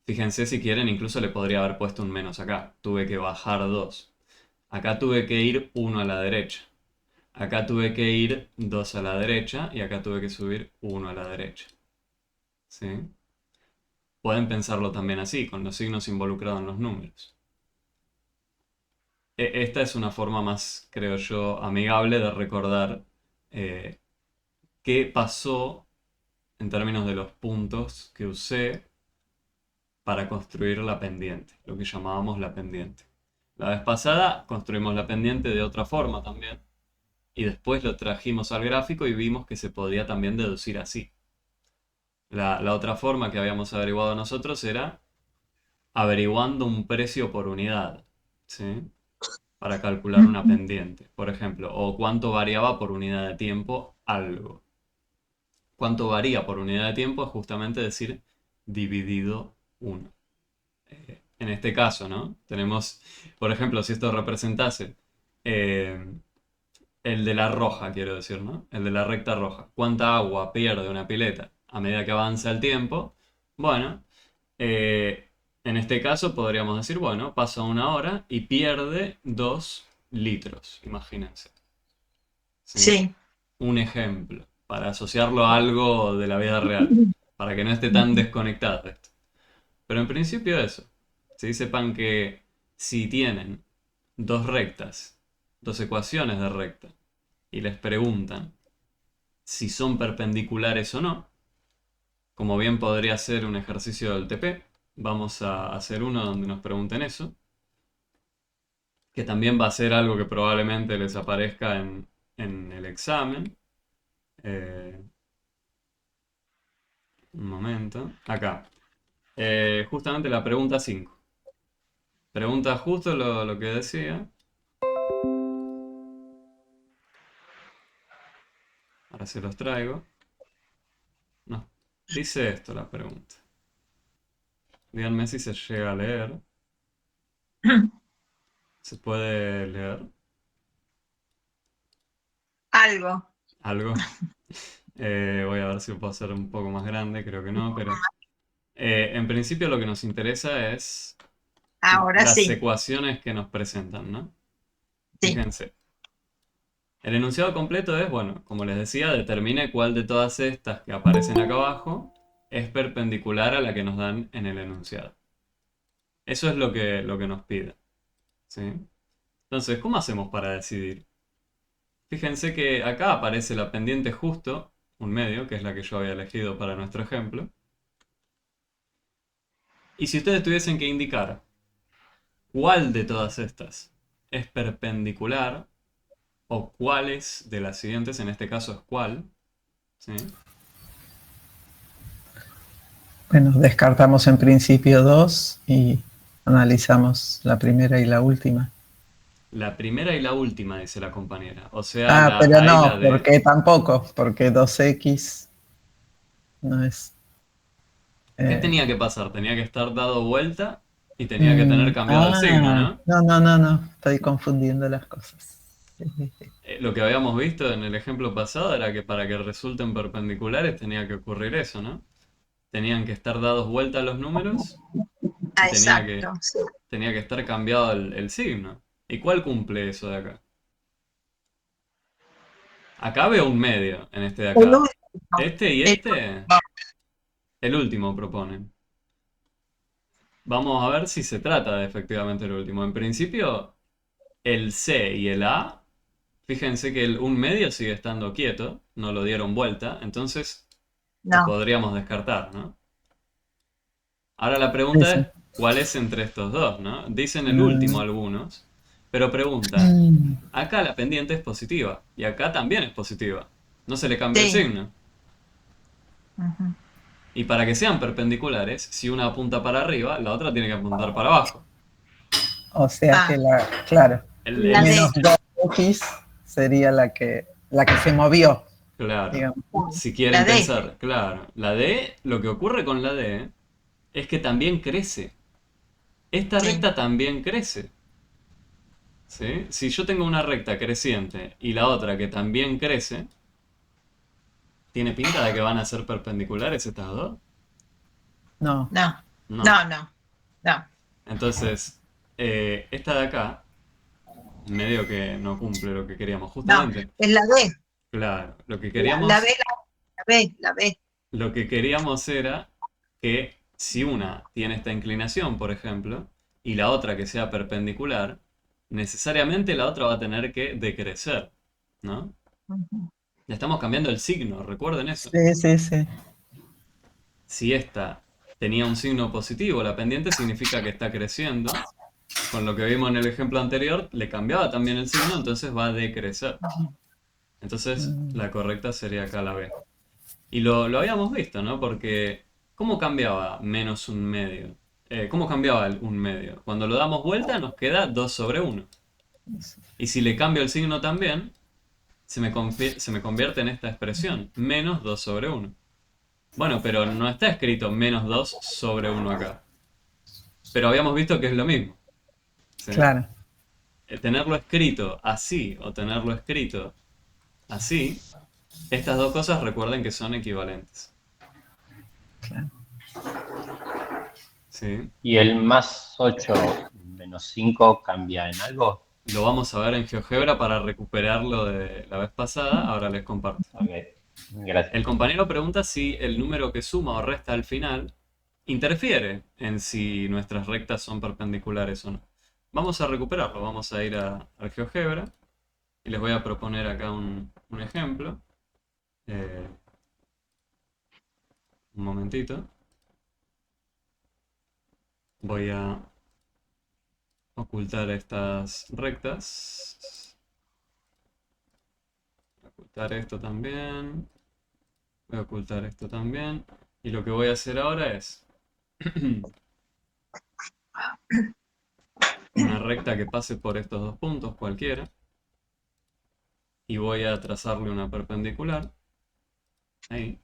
Fíjense si quieren, incluso le podría haber puesto un menos acá. Tuve que bajar 2. Acá tuve que ir 1 a la derecha. Acá tuve que ir 2 a la derecha y acá tuve que subir 1 a la derecha. ¿Sí? Pueden pensarlo también así, con los signos involucrados en los números. Esta es una forma más, creo yo, amigable de recordar eh, qué pasó en términos de los puntos que usé para construir la pendiente, lo que llamábamos la pendiente. La vez pasada construimos la pendiente de otra forma también, y después lo trajimos al gráfico y vimos que se podía también deducir así. La otra forma que habíamos averiguado nosotros era averiguando un precio por unidad, ¿sí? Para calcular una pendiente, por ejemplo, o cuánto variaba por unidad de tiempo algo. Cuánto varía por unidad de tiempo es justamente decir dividido 1. En este caso, ¿no? Tenemos, por ejemplo, si esto representase eh, el de la roja, quiero decir, ¿no? El de la recta roja. ¿Cuánta agua pierde una pileta a medida que avanza el tiempo? Bueno, en este caso podríamos decir, bueno, pasa 1 hora y pierde 2 litros, imagínense. ¿Sí? Sí. Un ejemplo, para asociarlo a algo de la vida real, para que no esté tan desconectado esto. Pero en principio eso. Sí, sepan que si tienen dos rectas, dos ecuaciones de recta, y les preguntan si son perpendiculares o no, como bien podría ser un ejercicio del TP, vamos a hacer uno donde nos pregunten eso, que también va a ser algo que probablemente les aparezca en el examen. Un momento. Acá. Justamente la pregunta 5. Pregunta justo lo que decía. Ahora se los traigo. No. Dice esto la pregunta. Díganme si se llega a leer. ¿Se puede leer Algo. algo? Voy a ver si lo puedo hacer un poco más grande. Creo que no, pero... en principio lo que nos interesa es Ahora las sí. ecuaciones que nos presentan, ¿no? Sí. Fíjense. El enunciado completo es, bueno, como les decía, determine cuál de todas estas que aparecen acá abajo es perpendicular a la que nos dan en el enunciado. Eso es lo que nos pide, ¿sí? Entonces, ¿cómo hacemos para decidir? Fíjense que acá aparece la pendiente justo, un medio, que es la que yo había elegido para nuestro ejemplo. Y si ustedes tuviesen que indicar cuál de todas estas es perpendicular, o cuáles de las siguientes, en este caso es cuál, ¿sí? Bueno, descartamos en principio 2 y analizamos la primera y la última. La primera y la última, dice la compañera. O sea, la Pero A y la no, D. porque tampoco, porque 2x no es... ¿Qué eh, tenía que pasar? Tenía que estar dado vuelta y tenía que tener cambiado el signo, ¿no? no, estoy confundiendo las cosas. Lo que habíamos visto en el ejemplo pasado era que para que resulten perpendiculares tenía que ocurrir eso, ¿no? Tenían que estar dados vuelta los números y Exacto, sí. tenía que estar cambiado el signo. ¿Y cuál cumple eso de acá? Acá veo un medio en este de El acá. último, Este y el este, el último proponen. Vamos a ver si se trata de efectivamente el último. En principio, el C y el A, fíjense que un medio sigue estando quieto, no lo dieron vuelta, entonces lo no, podríamos descartar, ¿no? Ahora la Sí, pregunta sí. es, ¿cuál es entre estos dos, no? Dicen el último Mm, algunos, pero preguntan, mm, acá la pendiente es positiva y acá también es positiva. No se le cambia el sí. signo. Ujú. Y para que sean perpendiculares, si una apunta para arriba, la otra tiene que apuntar para abajo. O sea que Ah, claro, la D. menos 2x sería la que se movió, Claro. digamos. Si La quieren D. pensar, claro. La D, lo que ocurre con la D es que también crece. Esta Sí, recta también crece. ¿Sí? Si yo tengo una recta creciente y la otra que también crece, ¿tiene pinta de que van a ser perpendiculares estas dos? No, no, No. no, no, no. Entonces, esta de acá, medio que no cumple lo que queríamos. No, Justamente, es la D. claro, La B, la B, la B. lo que queríamos era que si una tiene esta inclinación, por ejemplo, y la otra que sea perpendicular, necesariamente la otra va a tener que decrecer, ¿no? Ujú. Le estamos cambiando el signo, recuerden eso. sí. Si esta tenía un signo positivo, la pendiente significa que está creciendo. Con lo que vimos en el ejemplo anterior, le cambiaba también el signo, entonces va a decrecer. Entonces, Mm, la correcta sería acá la B. Y lo habíamos visto, ¿no? Porque, ¿cómo cambiaba menos un medio? ¿Cómo cambiaba un medio? Cuando lo damos vuelta nos queda 2 sobre 1. Y si le cambio el signo también, se me convierte en esta expresión, menos 2 sobre 1. Bueno, pero no está escrito menos 2 sobre 1 acá. Pero habíamos visto que es lo mismo. ¿Sí? claro, Tenerlo escrito así o tenerlo escrito así, estas dos cosas recuerden que son equivalentes. claro. ¿Sí? ¿Y el más 8 menos 5 cambia en algo? Lo vamos a ver en GeoGebra para recuperar lo de la vez pasada. Ahora les comparto. Ok, gracias. El compañero pregunta si el número que suma o resta al final interfiere en si nuestras rectas son perpendiculares o no. Vamos a recuperarlo. Vamos a ir al GeoGebra y les voy a proponer acá un ejemplo. Un momentito. Voy a ocultar estas rectas. Voy a ocultar esto también. Voy a ocultar esto también. Y lo que voy a hacer ahora es una recta que pase por estos dos puntos cualquiera. Y voy a trazarle una perpendicular. Ahí.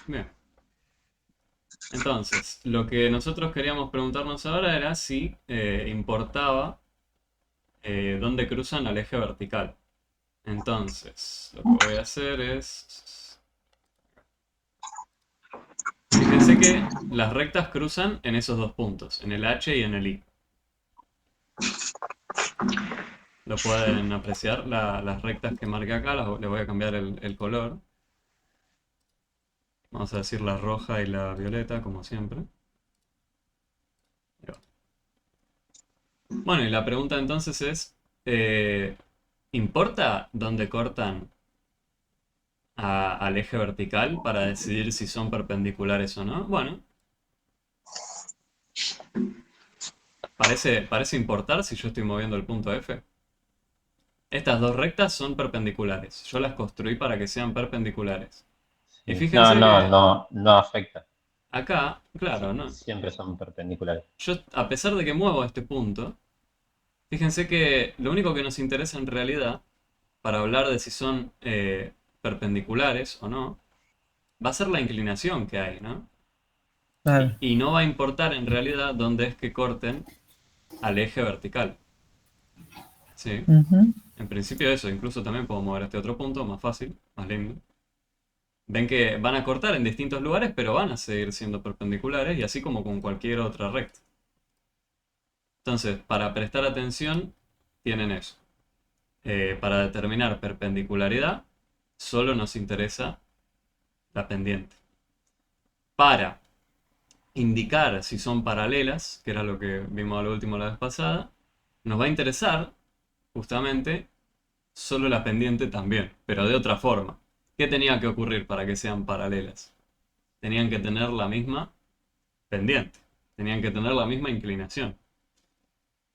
Bien. Entonces, lo que nosotros queríamos preguntarnos ahora era si importaba dónde cruzan al eje vertical. Entonces, lo que voy a hacer es... Fíjense que las rectas cruzan en esos dos puntos, en el H y en el I. Lo pueden apreciar, las rectas que marqué acá, les voy a cambiar el color. Vamos a decir la roja y la violeta, como siempre. Ahí va. Bueno, y la pregunta entonces es, ¿Importa dónde cortan al eje vertical para decidir si son perpendiculares o no? Bueno, parece importar si yo estoy moviendo el punto F. Estas dos rectas son perpendiculares. Yo las construí para que sean perpendiculares. Y Sí. No, fíjense no, que no, no afecta. acá, claro, ¿no? Siempre son perpendiculares. Yo, a pesar de que muevo este punto, fíjense que lo único que nos interesa en realidad, para hablar de si son perpendiculares o no, va a ser la inclinación que hay, ¿no? Claro. Y no va a importar en realidad dónde es que corten al eje vertical. ¿Sí? Ujú. En principio eso, incluso también puedo mover este otro punto, más fácil, más lindo. Ven que van a cortar en distintos lugares, pero van a seguir siendo perpendiculares, y así como con cualquier otra recta. Entonces, para prestar atención, tienen eso. Para determinar perpendicularidad, solo nos interesa la pendiente. Para indicar si son paralelas, que era lo que vimos a lo último la vez pasada, nos va a interesar justamente solo la pendiente también, pero de otra forma. ¿Qué tenía que ocurrir para que sean paralelas? Tenían que tener la misma pendiente, tenían que tener la misma inclinación.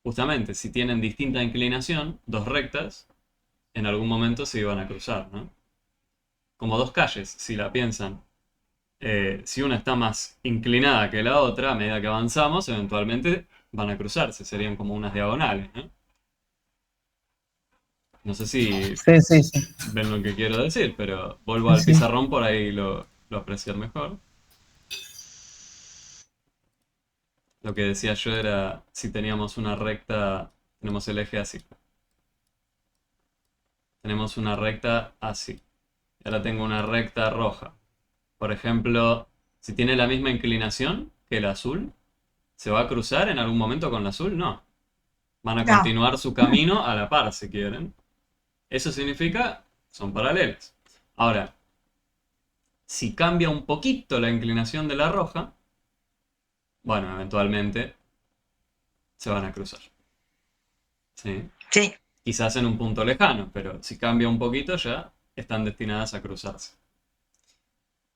Justamente, si tienen distinta inclinación, dos rectas, en algún momento se iban a cruzar, ¿no? Como dos calles, si la piensan. Si una está más inclinada que la otra, a medida que avanzamos, eventualmente van a cruzarse, serían como unas diagonales, ¿no? No sé si Sí, sí, sí. ven lo que quiero decir, pero vuelvo Sí, al sí. pizarrón, por ahí lo aprecian mejor. Lo que decía yo era, si teníamos una recta, tenemos el eje así. Tenemos una recta así. Y ahora tengo una recta roja. Por ejemplo, si tiene la misma inclinación que el azul, ¿se va a cruzar en algún momento con el azul? No. Van a No, continuar su camino a la par, si quieren. Eso significa, son paralelas. Ahora, si cambia un poquito la inclinación de la roja, bueno, eventualmente se van a cruzar. ¿Sí? sí, Quizás en un punto lejano, pero si cambia un poquito ya están destinadas a cruzarse.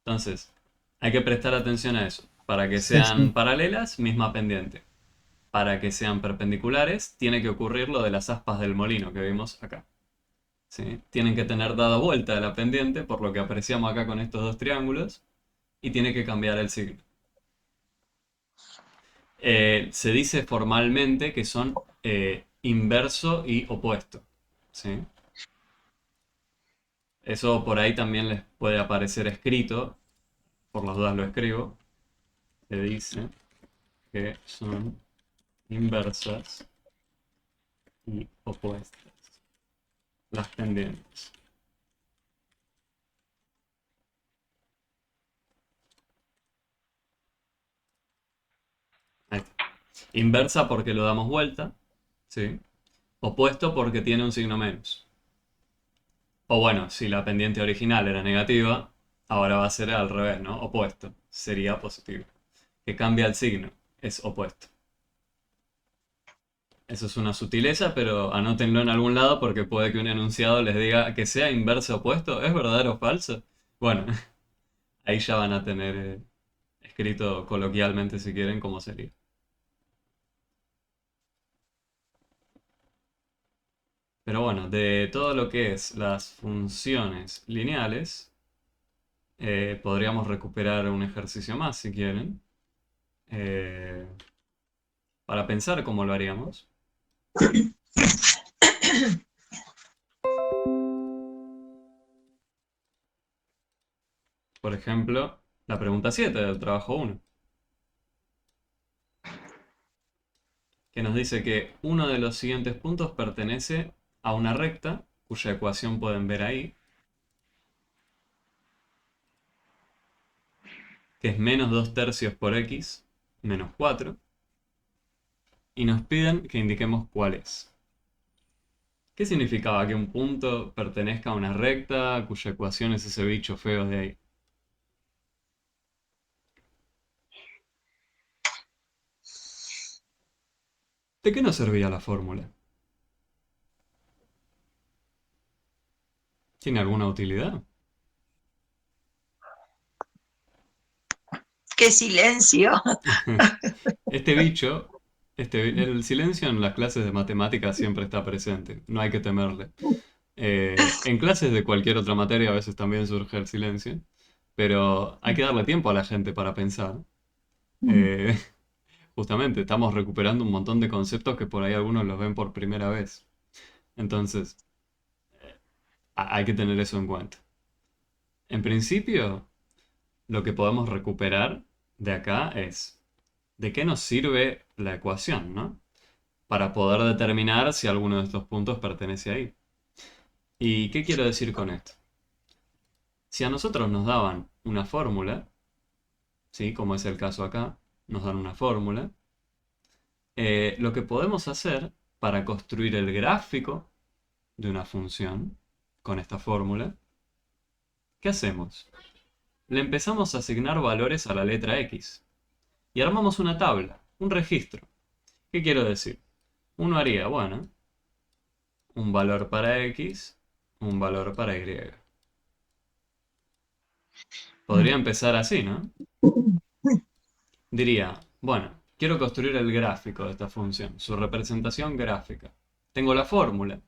Entonces, hay que prestar atención a eso. Para que Sí, sean sí. paralelas, misma pendiente. Para que sean perpendiculares, tiene que ocurrir lo de las aspas del molino que vimos acá. ¿Sí? Tienen que tener dado vuelta de la pendiente, por lo que apreciamos acá con estos dos triángulos, y tiene que cambiar el signo. Se dice formalmente que son inverso y opuesto. ¿Sí? Eso por ahí también les puede aparecer escrito, por las dudas lo escribo. Se dice que son inversas y opuestas las pendientes. Ahí está. Inversa porque lo damos vuelta, ¿sí? Opuesto porque tiene un signo menos. O bueno, si la pendiente original era negativa, ahora va a ser al revés, ¿no? Opuesto. Sería positivo. Que cambia el signo. Es opuesto. Eso es una sutileza, pero anótenlo en algún lado porque puede que un enunciado les diga que sea inverso opuesto. ¿Es verdadero o falso? Bueno, ahí ya van a tener escrito coloquialmente si quieren cómo sería. Pero bueno, de todo lo que es las funciones lineales, podríamos recuperar un ejercicio más si quieren, eh, para pensar cómo lo haríamos. Por ejemplo, la pregunta 7 del trabajo 1, que nos dice que uno de los siguientes puntos pertenece a una recta, cuya ecuación pueden ver ahí, que es menos 2 tercios por x menos 4, y nos piden que indiquemos cuál es. ¿Qué significaba que un punto pertenezca a una recta cuya ecuación es ese bicho feo de ahí? ¿De qué nos servía la fórmula? ¿Tiene alguna utilidad? ¡Qué silencio! Este bicho, el silencio en las clases de matemáticas siempre está presente, no hay que temerle. En clases de cualquier otra materia a veces también surge el silencio, pero hay que darle tiempo a la gente para pensar. Eh, Justamente, estamos recuperando un montón de conceptos que por ahí algunos los ven por primera vez. Entonces, hay que tener eso en cuenta. En principio, lo que podemos recuperar de acá es de qué nos sirve la ecuación, ¿no? Para poder determinar si alguno de estos puntos pertenece ahí. ¿Y qué quiero decir con esto? Si a nosotros nos daban una fórmula, ¿sí? Como es el caso acá, nos dan una fórmula, lo que podemos hacer para construir el gráfico de una función con esta fórmula, ¿qué hacemos? Le empezamos a asignar valores a la letra X y armamos una tabla, un registro. ¿Qué quiero decir? Uno haría, bueno, un valor para X, un valor para Y. Podría empezar así, ¿no? Diría, bueno, quiero construir el gráfico de esta función, su representación gráfica. Tengo la fórmula.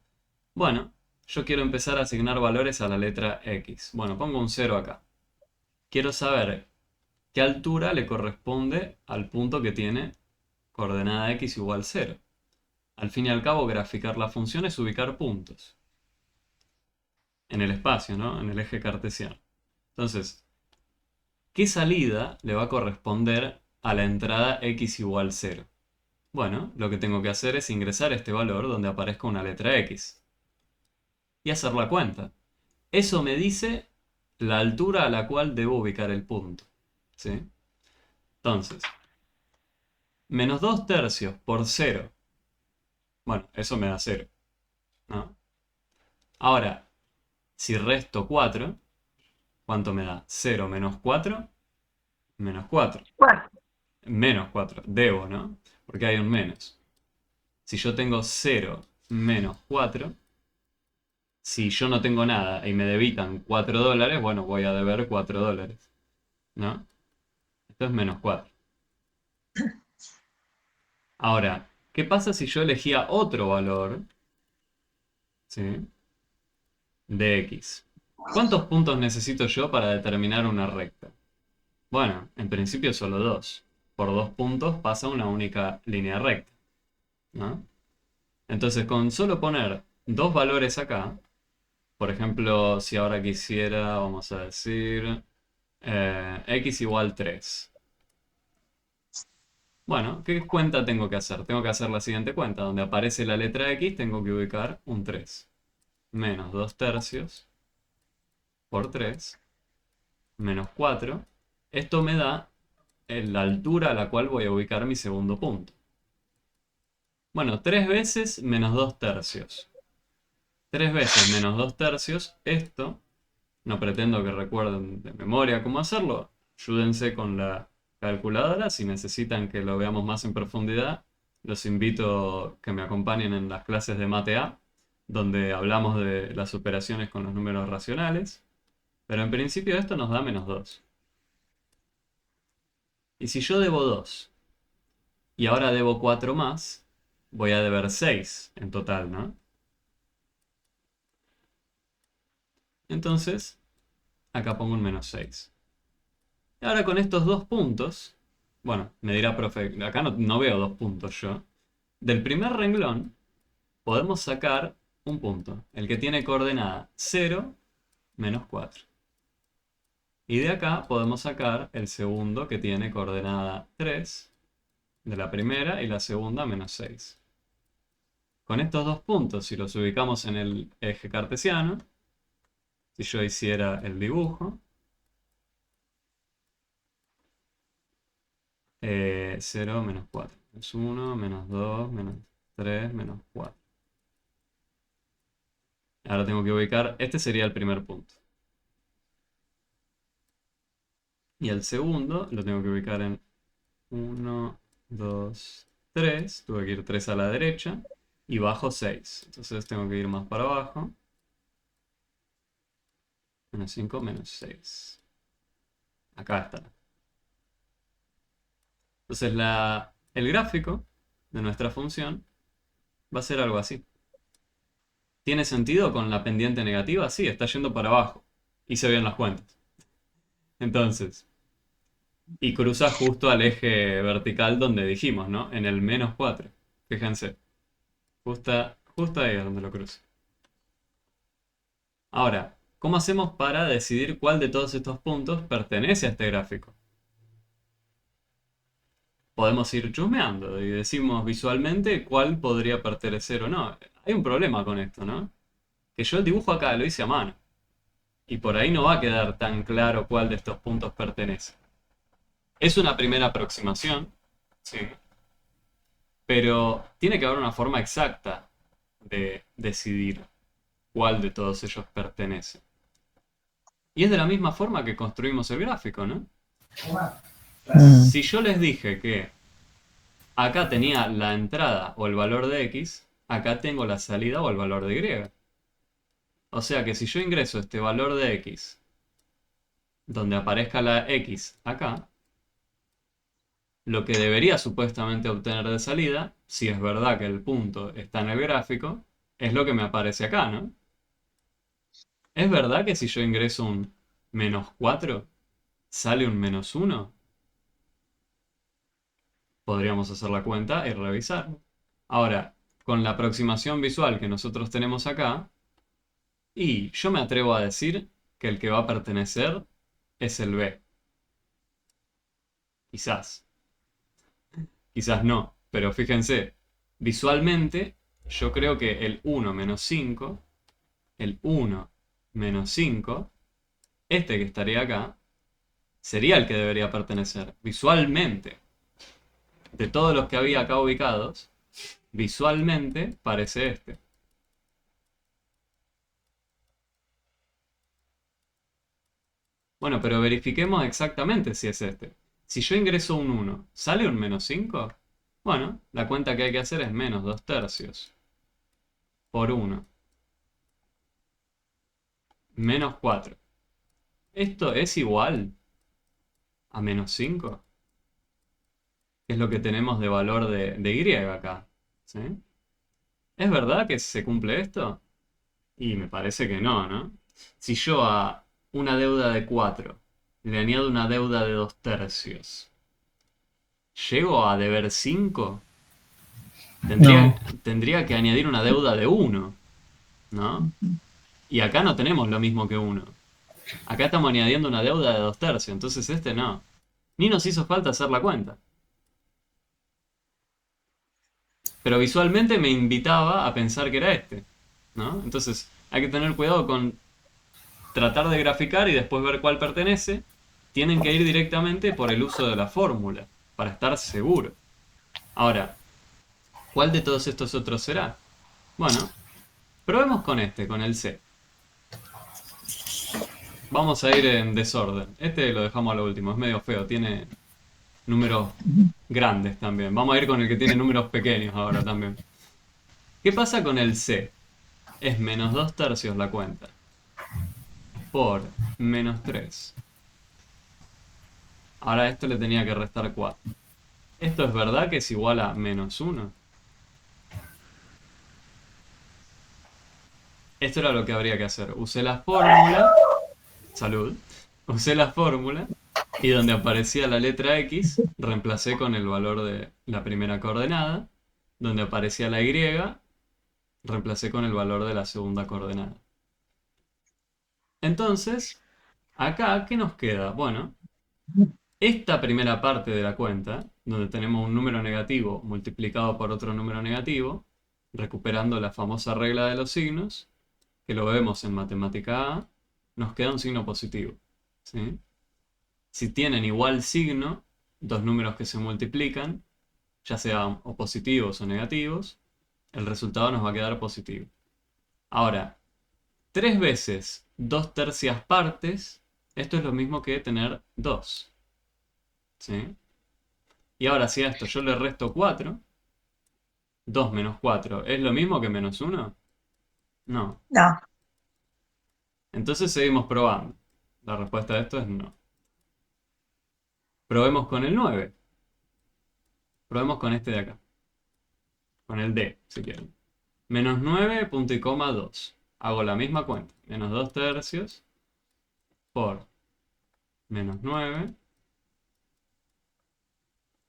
Bueno, yo quiero empezar a asignar valores a la letra X. Bueno, pongo un 0 acá. Quiero saber qué altura le corresponde al punto que tiene coordenada X igual 0. Al fin y al cabo, graficar la función es ubicar puntos en el espacio, ¿no? En el eje cartesiano. Entonces, ¿qué salida le va a corresponder a la entrada X igual 0? Bueno, lo que tengo que hacer es ingresar este valor donde aparezca una letra X y hacer la cuenta. Eso me dice la altura a la cual debo ubicar el punto, ¿sí? Entonces, menos 2 tercios por 0. Bueno, eso me da 0, ¿no? Ahora, si resto 4, ¿cuánto me da? 0 menos 4, menos 4. Bueno, Menos 4, debo, ¿no? Porque hay un menos. Si yo tengo 0 menos 4, si yo no tengo nada y me debitan 4 dólares, bueno, voy a deber 4 dólares, ¿no? Esto es menos 4. Ahora, ¿qué pasa si yo elegía otro valor, ¿sí? De X? ¿Cuántos puntos necesito yo para determinar una recta? Bueno, en principio solo 2. Por 2 puntos pasa una única línea recta, ¿no? Entonces, con solo poner dos valores acá, por ejemplo, si ahora quisiera, vamos a decir, X igual 3. Bueno, ¿qué cuenta tengo que hacer? Tengo que hacer la siguiente cuenta. Donde aparece la letra X, tengo que ubicar un 3. Menos 2 tercios por 3, menos 4. Esto me da la altura a la cual voy a ubicar mi segundo punto. Bueno, 3 veces menos 2 tercios. 3 veces menos 2 tercios. Esto, no pretendo que recuerden de memoria cómo hacerlo. Ayúdense con la calculadora. Si necesitan que lo veamos más en profundidad, los invito a que me acompañen en las clases de Mate A, donde hablamos de las operaciones con los números racionales. Pero en principio esto nos da menos 2. Y si yo debo 2 y ahora debo 4 más, voy a deber 6 en total, ¿no? Entonces, acá pongo un menos 6. Y ahora con estos dos puntos, bueno, me dirá, profe, acá no veo dos puntos yo. Del primer renglón podemos sacar un punto, el que tiene coordenada 0, menos 4. Y de acá podemos sacar el segundo que tiene coordenada 3, de la primera, y la segunda menos 6. Con estos dos puntos, si los ubicamos en el eje cartesiano, si yo hiciera el dibujo, 0, menos 4. Es 1, menos 2, menos 3, menos 4. Ahora tengo que ubicar, este sería el primer punto. Y el segundo lo tengo que ubicar en 1, 2, 3. Tuve que ir 3 a la derecha. Y bajo 6. Entonces tengo que ir más para abajo. Menos 5, menos 6. Acá está. Entonces el gráfico de nuestra función va a ser algo así. ¿Tiene sentido con la pendiente negativa? Sí, está yendo para abajo. Hice bien las cuentas. Entonces, y cruza justo al eje vertical donde dijimos, ¿no? En el menos 4. Fíjense. Justo ahí es donde lo cruza. Ahora, ¿cómo hacemos para decidir cuál de todos estos puntos pertenece a este gráfico? Podemos ir chusmeando y decimos visualmente cuál podría pertenecer o no. Hay un problema con esto, ¿no? Que yo el dibujo acá lo hice a mano. Y por ahí no va a quedar tan claro cuál de estos puntos pertenece. Es una primera aproximación, sí. Pero tiene que haber una forma exacta de decidir cuál de todos ellos pertenece. Y es de la misma forma que construimos el gráfico, ¿no? Si yo les dije que acá tenía la entrada o el valor de X, acá tengo la salida o el valor de Y. O sea que si yo ingreso este valor de X, donde aparezca la X acá, lo que debería supuestamente obtener de salida, si es verdad que el punto está en el gráfico, es lo que me aparece acá, ¿no? ¿Es verdad que si yo ingreso un menos 4, sale un menos 1? Podríamos hacer la cuenta y revisar. Ahora, con la aproximación visual que nosotros tenemos acá, y yo me atrevo a decir que el que va a pertenecer es el B. Quizás. Quizás no. Pero fíjense, visualmente yo creo que el 1 menos 5, el 1 menos 5, este que estaría acá, sería el que debería pertenecer. Visualmente. De todos los que había acá ubicados, visualmente parece este. Bueno, pero verifiquemos exactamente si es este. Si yo ingreso un 1, ¿sale un menos 5? Bueno, la cuenta que hay que hacer es menos 2 tercios por 1. Menos 4. ¿Esto es igual a menos 5? Es lo que tenemos de valor de Y acá. ¿Sí? ¿Es verdad que se cumple esto? Y me parece que no, ¿no? Si yo a una deuda de 4 le añado una deuda de 2 tercios, ¿llego a deber 5? Tendría que añadir una deuda de 1, ¿no? Y acá no tenemos lo mismo que 1. Acá estamos añadiendo una deuda de 2 tercios, entonces este no. Ni nos hizo falta hacer la cuenta. Pero visualmente me invitaba a pensar que era este, ¿no? Entonces hay que tener cuidado con tratar de graficar y después ver cuál pertenece. Tienen que ir directamente por el uso de la fórmula, para estar seguro. Ahora, ¿cuál de todos estos otros será? Bueno, probemos con este, con el C. Vamos a ir en desorden. Este lo dejamos a lo último, es medio feo, tiene números grandes también. Vamos a ir con el que tiene números pequeños ahora también. ¿Qué pasa con el C? Es menos 2 tercios la cuenta. Por menos 3. Ahora a esto le tenía que restar 4. ¿Esto es verdad que es igual a menos 1? Esto era lo que habría que hacer. Usé la fórmula. Salud. Usé la fórmula. Y donde aparecía la letra X, reemplacé con el valor de la primera coordenada. Donde aparecía la Y, reemplacé con el valor de la segunda coordenada. Entonces, acá, ¿qué nos queda? Bueno, esta primera parte de la cuenta, donde tenemos un número negativo multiplicado por otro número negativo, recuperando la famosa regla de los signos, que lo vemos en matemática A, nos queda un signo positivo, ¿sí? Si tienen igual signo, dos números que se multiplican, ya sean o positivos o negativos, el resultado nos va a quedar positivo. Ahora, 3 veces 2 tercias partes, esto es lo mismo que tener 2. ¿Sí? Y ahora si a esto yo le resto 4, 2 menos 4, ¿es lo mismo que menos 1? No. No. Entonces seguimos probando. La respuesta a esto es no. Probemos con el 9. Probemos con este de acá. Con el D, si quieren. Menos 9, punto y coma 2. Hago la misma cuenta. Menos 2 tercios por menos 9.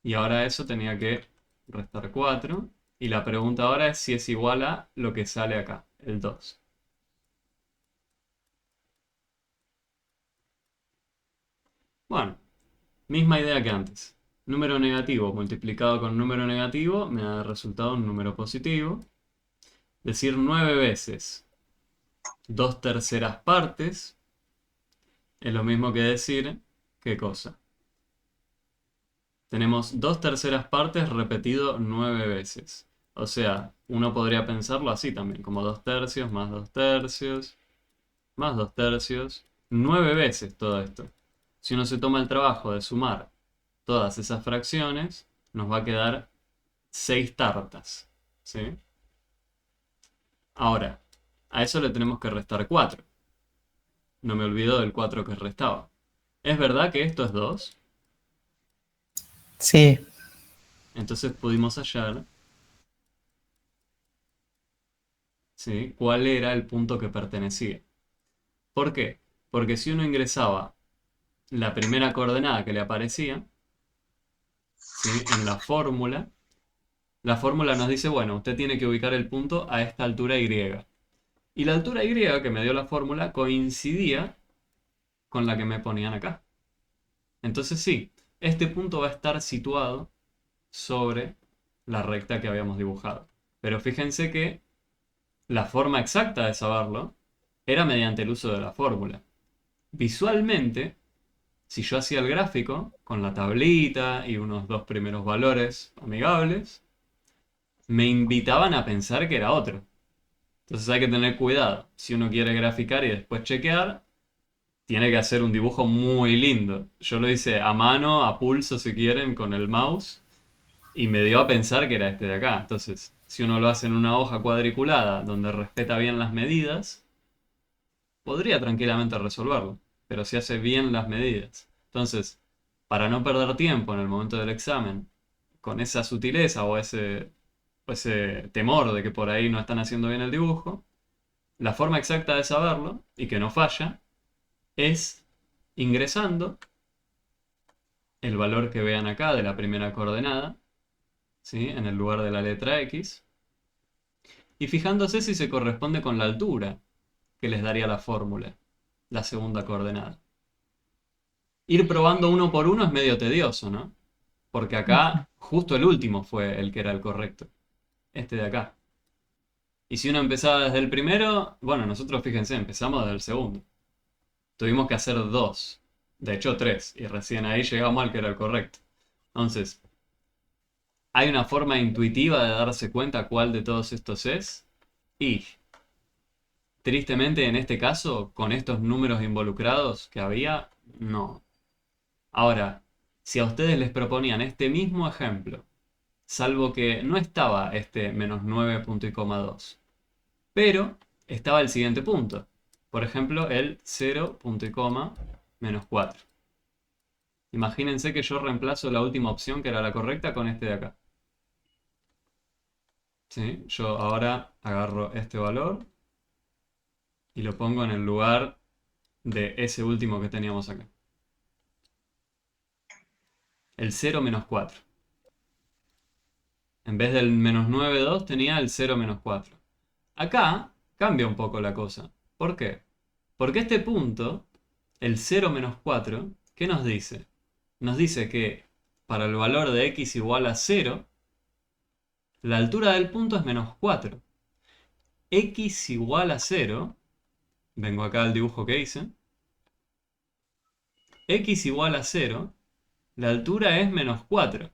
Y ahora eso tenía que restar 4. Y la pregunta ahora es si es igual a lo que sale acá, el 2. Bueno, misma idea que antes. Número negativo multiplicado con número negativo me da de resultado un número positivo. Decir 9 veces 2 terceras partes es lo mismo que decir, ¿qué cosa? Tenemos 2 terceras partes repetido 9 veces. O sea, uno podría pensarlo así también, como 2 tercios más 2 tercios, más 2 tercios. 9 veces todo esto. Si uno se toma el trabajo de sumar todas esas fracciones, nos va a quedar 6 tartas. ¿Sí? Ahora, a eso le tenemos que restar 4. No me olvido del 4 que restaba. ¿Es verdad que esto es 2? Sí, Entonces pudimos hallar, ¿sí?, cuál era el punto que pertenecía. ¿Por qué? Porque si uno ingresaba la primera coordenada que le aparecía, ¿sí?, en la fórmula nos dice, bueno, usted tiene que ubicar el punto a esta altura Y. Y la altura Y que me dio la fórmula coincidía con la que me ponían acá. Entonces sí, este punto va a estar situado sobre la recta que habíamos dibujado. Pero fíjense que la forma exacta de saberlo era mediante el uso de la fórmula. Visualmente, si yo hacía el gráfico con la tablita y unos 2 primeros valores amigables, me invitaban a pensar que era otro. Entonces hay que tener cuidado. Si uno quiere graficar y después chequear, tiene que hacer un dibujo muy lindo. Yo lo hice a mano, a pulso si quieren, con el mouse, y me dio a pensar que era este de acá. Entonces, si uno lo hace en una hoja cuadriculada donde respeta bien las medidas, podría tranquilamente resolverlo, pero si hace bien las medidas. Entonces, para no perder tiempo en el momento del examen con esa sutileza o ese temor de que por ahí no están haciendo bien el dibujo, la forma exacta de saberlo, y que no falla, es ingresando el valor que vean acá de la primera coordenada, ¿sí?, en el lugar de la letra X, y fijándose si se corresponde con la altura que les daría la fórmula, la segunda coordenada. Ir probando uno por uno es medio tedioso, ¿no? Porque acá justo el último fue el que era el correcto. Este de acá. Y si uno empezaba desde el primero, bueno, nosotros fíjense, empezamos desde el segundo. Tuvimos que hacer 2. De hecho 3. Y recién ahí llegamos al que era el correcto. Entonces, ¿hay una forma intuitiva de darse cuenta cuál de todos estos es? Y, tristemente en este caso, con estos números involucrados que había, no. Ahora, si a ustedes les proponían este mismo ejemplo, salvo que no estaba este menos 9 punto y coma 2, pero estaba el siguiente punto. Por ejemplo, el 0 punto y coma menos 4. Imagínense que yo reemplazo la última opción, que era la correcta, con este de acá. ¿Sí? Yo ahora agarro este valor y lo pongo en el lugar de ese último que teníamos acá. El 0 menos 4. En vez del menos 9,2 tenía el 0 menos 4. Acá cambia un poco la cosa. ¿Por qué? Porque este punto, el 0 menos 4, ¿qué nos dice? Nos dice que para el valor de x igual a 0, la altura del punto es menos 4. X igual a 0, vengo acá al dibujo que hice, x igual a 0, la altura es menos 4.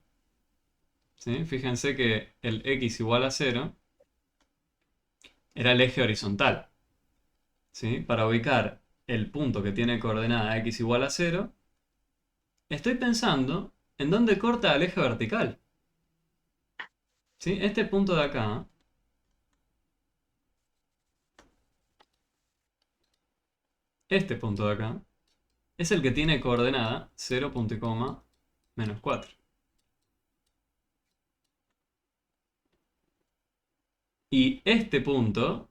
¿Sí? Fíjense que el x igual a 0 era el eje horizontal. ¿Sí? Para ubicar el punto que tiene coordenada x igual a 0, estoy pensando en dónde corta el eje vertical. ¿Sí? Este punto de acá este punto de acá, es el que tiene coordenada 0, punto y coma, menos 4. Y este punto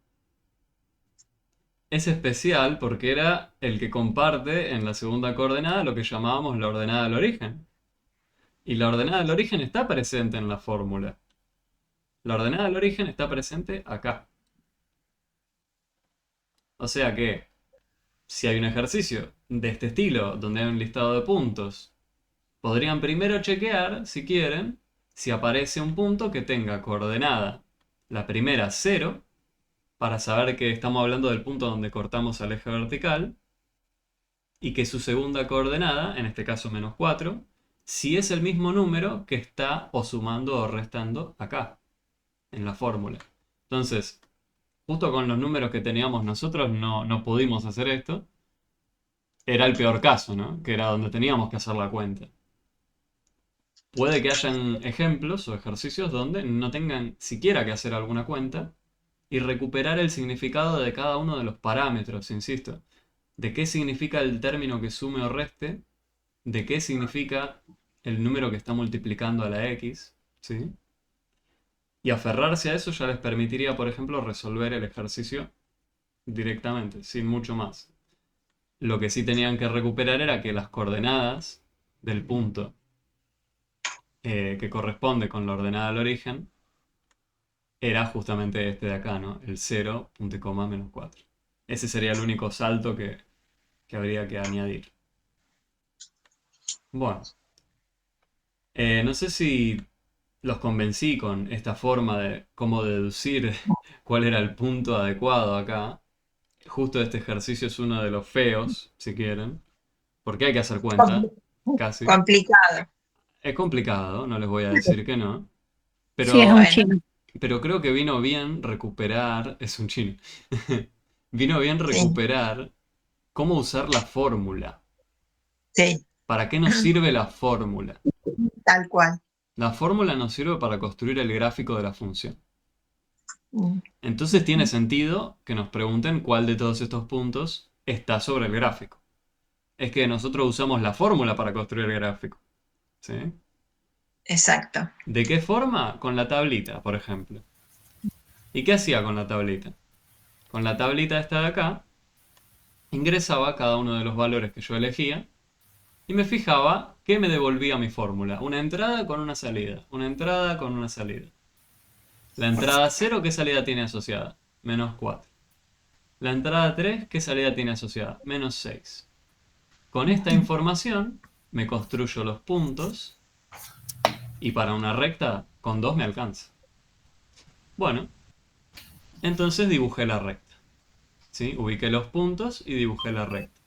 es especial porque era el que comparte en la segunda coordenada lo que llamábamos la ordenada del origen. Y la ordenada del origen está presente en la fórmula. La ordenada del origen está presente acá. O sea que, si hay un ejercicio de este estilo, donde hay un listado de puntos, podrían primero chequear, si quieren, si aparece un punto que tenga coordenada la primera 0, para saber que estamos hablando del punto donde cortamos al eje vertical, y que su segunda coordenada, en este caso menos 4, si es el mismo número que está o sumando o restando acá, en la fórmula. Entonces, justo con los números que teníamos nosotros no pudimos hacer esto. Era el peor caso, ¿no? Que era donde teníamos que hacer la cuenta. Puede que hayan ejemplos o ejercicios donde no tengan siquiera que hacer alguna cuenta y recuperar el significado de cada uno de los parámetros, insisto. De qué significa el término que sume o reste, de qué significa el número que está multiplicando a la x, ¿sí? Y aferrarse a eso ya les permitiría, por ejemplo, resolver el ejercicio directamente, sin mucho más. Lo que sí tenían que recuperar era que las coordenadas del punto que corresponde con la ordenada del origen era justamente este de acá, ¿no? El 0, punto y coma, menos 4. Ese sería el único salto que habría que añadir. Bueno, no sé si los convencí con esta forma de cómo deducir cuál era el punto adecuado acá. Justo este ejercicio es uno de los feos, si quieren, porque hay que hacer cuenta, casi. Complicado. Es complicado, no les voy a decir que no, Sí, es pero, un Bueno, chino. pero creo que vino bien recuperar, es un chino, vino bien sí, recuperar cómo usar la fórmula. sí, ¿Para qué nos sirve la fórmula? tal cual. La fórmula nos sirve para construir el gráfico de la función. Mm, Entonces tiene sentido que nos pregunten cuál de todos estos puntos está sobre el gráfico. Es que nosotros usamos la fórmula para construir el gráfico, ¿sí? Exacto. ¿De qué forma? Con la tablita, por ejemplo. ¿Y qué hacía con la tablita? Con la tablita esta de acá, ingresaba cada uno de los valores que yo elegía y me fijaba qué me devolvía mi fórmula. Una entrada con una salida. Una entrada con una salida. La entrada 0, ¿qué salida tiene asociada? Menos 4. La entrada 3, ¿qué salida tiene asociada? Menos 6. Con esta información me construyo los puntos y para una recta con 2 me alcanza. Bueno, entonces dibujé la recta. ¿Sí? Ubiqué los puntos y dibujé la recta.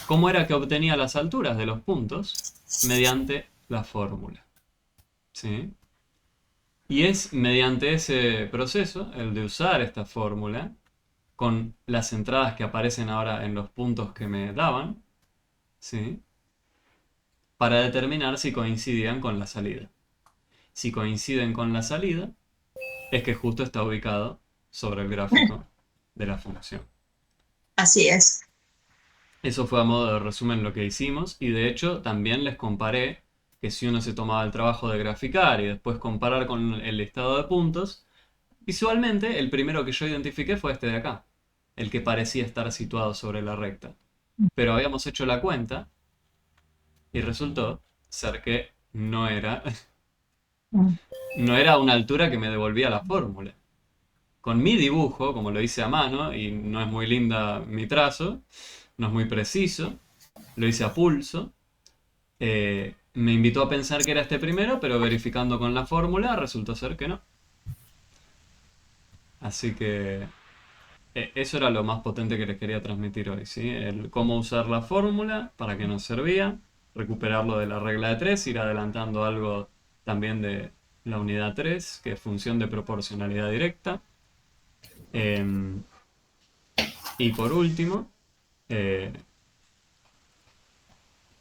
¿Cómo era que obtenía las alturas de los puntos? Mediante la fórmula. ¿Sí? Y es mediante ese proceso, el de usar esta fórmula, con las entradas que aparecen ahora en los puntos que me daban, ¿sí? Para determinar si coincidían con la salida. Si coinciden con la salida, es que justo está ubicado sobre el gráfico de la función. Así es. Eso fue a modo de resumen lo que hicimos y de hecho también les comparé que si uno se tomaba el trabajo de graficar y después comparar con el listado de puntos, visualmente el primero que yo identifiqué fue este de acá, el que parecía estar situado sobre la recta. Pero habíamos hecho la cuenta y resultó ser que no era, no era una altura que me devolvía la fórmula. Con mi dibujo, como lo hice a mano, y no es muy linda mi trazo, no es muy preciso, lo hice a pulso, me invitó a pensar que era este primero, pero verificando con la fórmula resultó ser que no. Así que eso era lo más potente que les quería transmitir hoy, ¿sí? El cómo usar la fórmula, para qué nos servía, recuperarlo de la regla de 3, ir adelantando algo también de la unidad 3, que es función de proporcionalidad directa. Em, y por último, eh,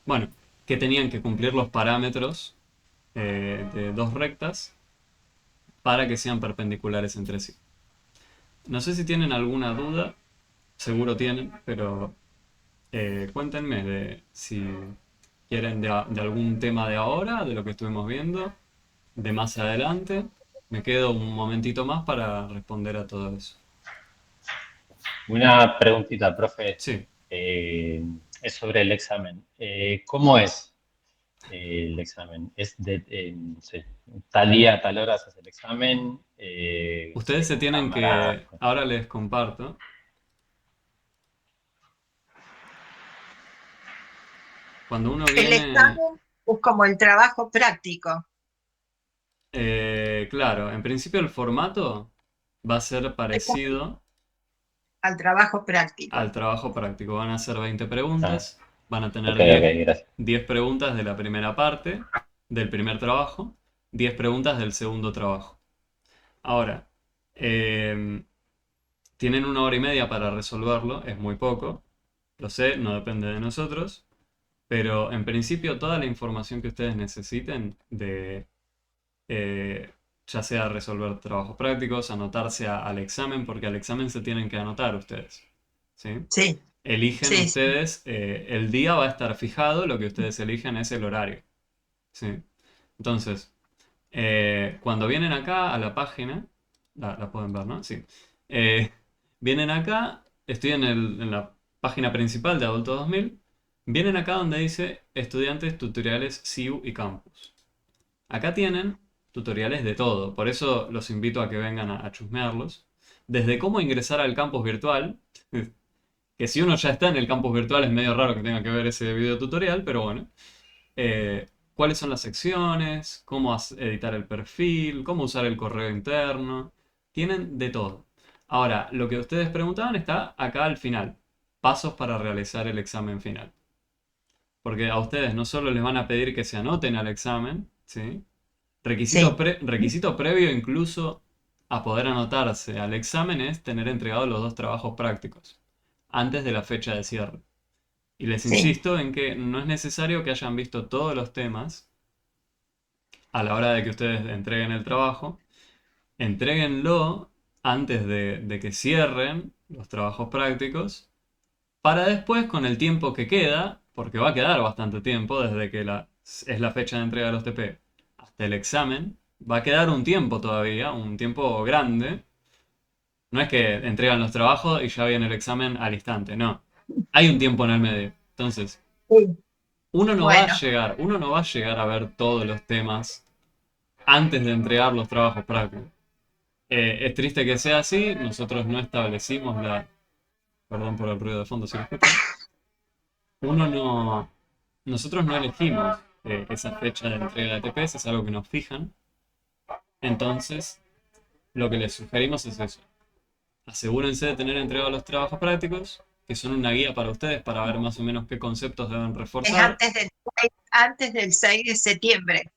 bueno, que tenían que cumplir los parámetros de dos rectas para que sean perpendiculares entre sí. No sé si tienen alguna duda, seguro tienen, pero Cuéntenme de si quieren de algún tema de ahora, de lo que estuvimos viendo, de más adelante. Me quedo un momentito más para responder a todo eso. Una preguntita, profe. Sí, Es sobre el examen. ¿Cómo es el examen? ¿Es no sé, tal día, tal hora se hace el examen? No ustedes sé, se con tienen cámara. que, ahora les comparto, cuando uno El viene, examen es como el trabajo práctico. claro, en principio el formato va a ser Es parecido al trabajo al práctico. trabajo práctico. Van a ser 20 Ah, preguntas, van a ok, tener ok, 10 gracias. 10 preguntas de la primera parte, del primer trabajo, 10 preguntas del segundo trabajo. Ahora, em, tienen 1 hora y media para resolverlo, es muy poco, lo sé, no depende de nosotros, pero en principio toda la información que ustedes necesiten eh, ya sea resolver trabajos prácticos, anotarse al examen, porque al examen se tienen que anotar ustedes, ¿sí? Sí, Eligen sí, sí. ustedes, el día va a estar fijado, lo que ustedes eligen es el horario, ¿sí? Entonces, cuando vienen acá a la página, la pueden ver, ¿no? Sí. Eh, Vienen acá, estoy en la página principal de Adulto 2000, vienen acá donde dice Estudiantes, Tutoriales, SIU y Campus. Acá tienen tutoriales de todo, por eso los invito a que vengan a chusmearlos. Desde cómo ingresar al campus virtual, que si uno ya está en el campus virtual es medio raro que tenga que ver ese video tutorial, pero bueno. Cuáles son las secciones, cómo editar el perfil, cómo usar el correo interno. Tienen de todo. Ahora, lo que ustedes preguntaban está acá al final. Pasos para realizar el examen final. Porque a ustedes no solo les van a pedir que se anoten al examen, ¿sí? Sí, Requisito previo incluso a poder anotarse al examen es tener entregados los 2 trabajos prácticos antes de la fecha de cierre. Y les sí. insisto en que no es necesario que hayan visto todos los temas a la hora de que ustedes entreguen el trabajo. Entréguenlo antes de que cierren los trabajos prácticos para después, con el tiempo que queda, porque va a quedar bastante tiempo desde que es la fecha de entrega de los TP hasta el examen, va a quedar un tiempo todavía, un tiempo grande. No es que entregan los trabajos y ya viene el examen al instante, no. Hay un tiempo en el medio. Entonces, Sí. Bueno, uno no va a llegar a ver todos los temas antes de entregar los trabajos prácticos. Es triste que sea así, nosotros no establecimos perdón por el ruido de fondo si lo escuchan. Uno no, nosotros no elegimos esa fecha de entrega de TPS, es algo que nos fijan. Entonces, lo que les sugerimos es eso. Asegúrense de tener entregados los trabajos prácticos, que son una guía para ustedes para ver más o menos qué conceptos deben es reforzar antes del 6 de septiembre.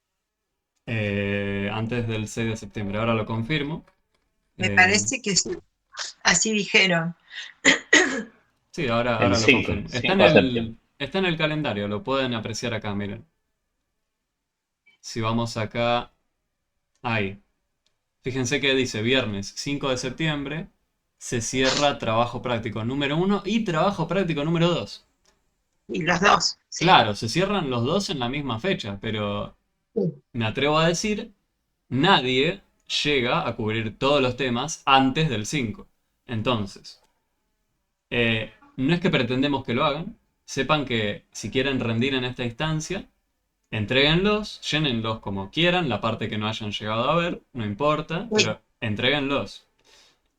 antes del 6 de septiembre. Ahora lo confirmo. Me Eh, parece que sí. Así dijeron. sí, El ahora lo 5, confirmo. 5 de septiembre. Está en el calendario, lo pueden apreciar acá, miren. Si vamos acá, ahí. Fíjense que dice viernes 5 de septiembre, se cierra trabajo práctico número 1 y trabajo práctico número 2. Y los dos, sí. Claro, se cierran los dos en la misma fecha, pero Sí. me atrevo a decir, nadie llega a cubrir todos los temas antes del 5. Entonces, no es que pretendemos que lo hagan, sepan que si quieren rendir en esta instancia, entréguenlos, llénenlos como quieran, la parte que no hayan llegado a ver, no importa, Sí, pero entréguenlos.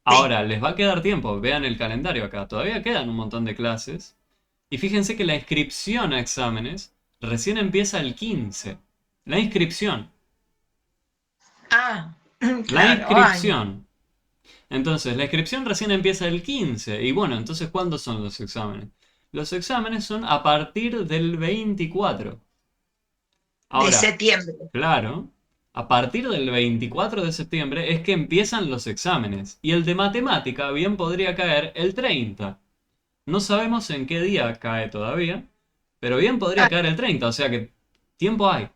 sí. Ahora, les va a quedar tiempo, vean el calendario acá, todavía quedan un montón de clases. Y fíjense que la inscripción a exámenes recién empieza el 15. La inscripción. Ah, La claro, ay, inscripción. Entonces, la inscripción recién empieza el 15. Y bueno, entonces, ¿cuándo son los exámenes? Los exámenes son a partir del 24. de Ahora, septiembre. claro, a partir del 24 de septiembre es que empiezan los exámenes. Y el de matemática bien podría caer el 30. No sabemos en qué día cae todavía, pero bien podría Ah, caer el 30, o sea que tiempo hay.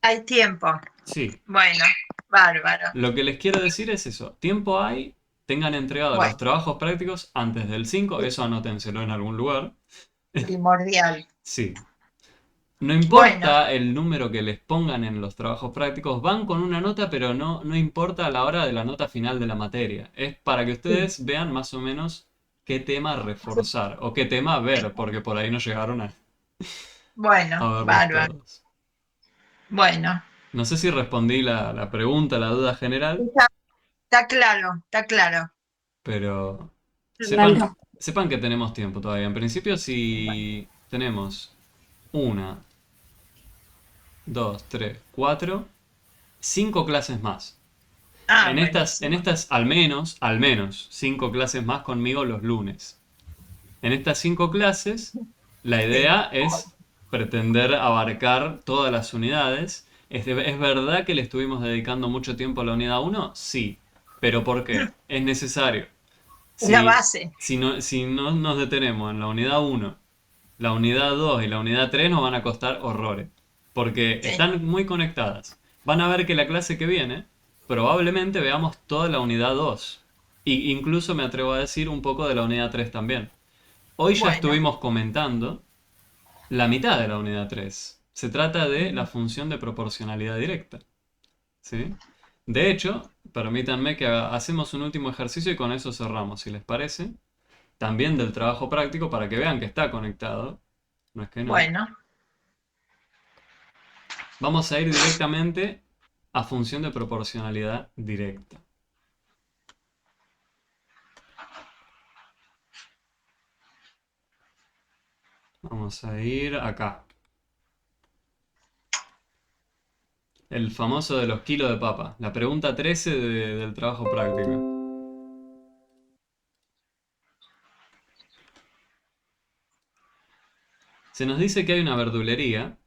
hay tiempo. Sí, Bueno, bárbaro. lo que les quiero decir es eso, tiempo hay, tengan entregados los Bueno, trabajos prácticos antes del 5, eso anótenselo en algún lugar, primordial. Sí. No importa Bueno, el número que les pongan en los trabajos prácticos, van con una nota, pero no importa a la hora de la nota final de la materia. Es para que sí, ustedes vean más o menos qué tema sí. reforzar o qué tema ver, porque por ahí no llegaron a Bueno, verlos bárbaro. todos. Bueno, No sé si respondí la pregunta, la duda general, está claro, está claro. pero sepan, Claro. sepan que tenemos tiempo todavía. En principio, si tenemos una, dos, tres, cuatro, cinco clases más. Ah, En buenísimo. estas al menos, cinco clases más conmigo los lunes. En estas cinco clases, la Sí, idea es pretender abarcar todas las unidades. ¿Es verdad que le estuvimos dedicando mucho tiempo a la unidad uno? Sí. ¿Pero por qué? Es necesario. es la Si, base. si no nos detenemos en la unidad uno, la unidad 2 y la unidad 3 nos van a costar horrores, porque Sí, están muy conectadas. Van a ver que la clase que viene, probablemente veamos toda la unidad 2, y incluso me atrevo a decir un poco de la unidad 3 también. Hoy ya bueno. estuvimos comentando la mitad de la unidad 3. Se trata de la función de proporcionalidad directa, ¿sí? De hecho, permítanme que hacemos un último ejercicio y con eso cerramos, si les parece. También del trabajo práctico para que vean que está conectado. No es que no. Bueno, Vamos a ir directamente a función de proporcionalidad directa. Vamos a ir acá. El famoso de los kilos de papa. La pregunta 13 del trabajo práctico. Se nos dice que hay una verdulería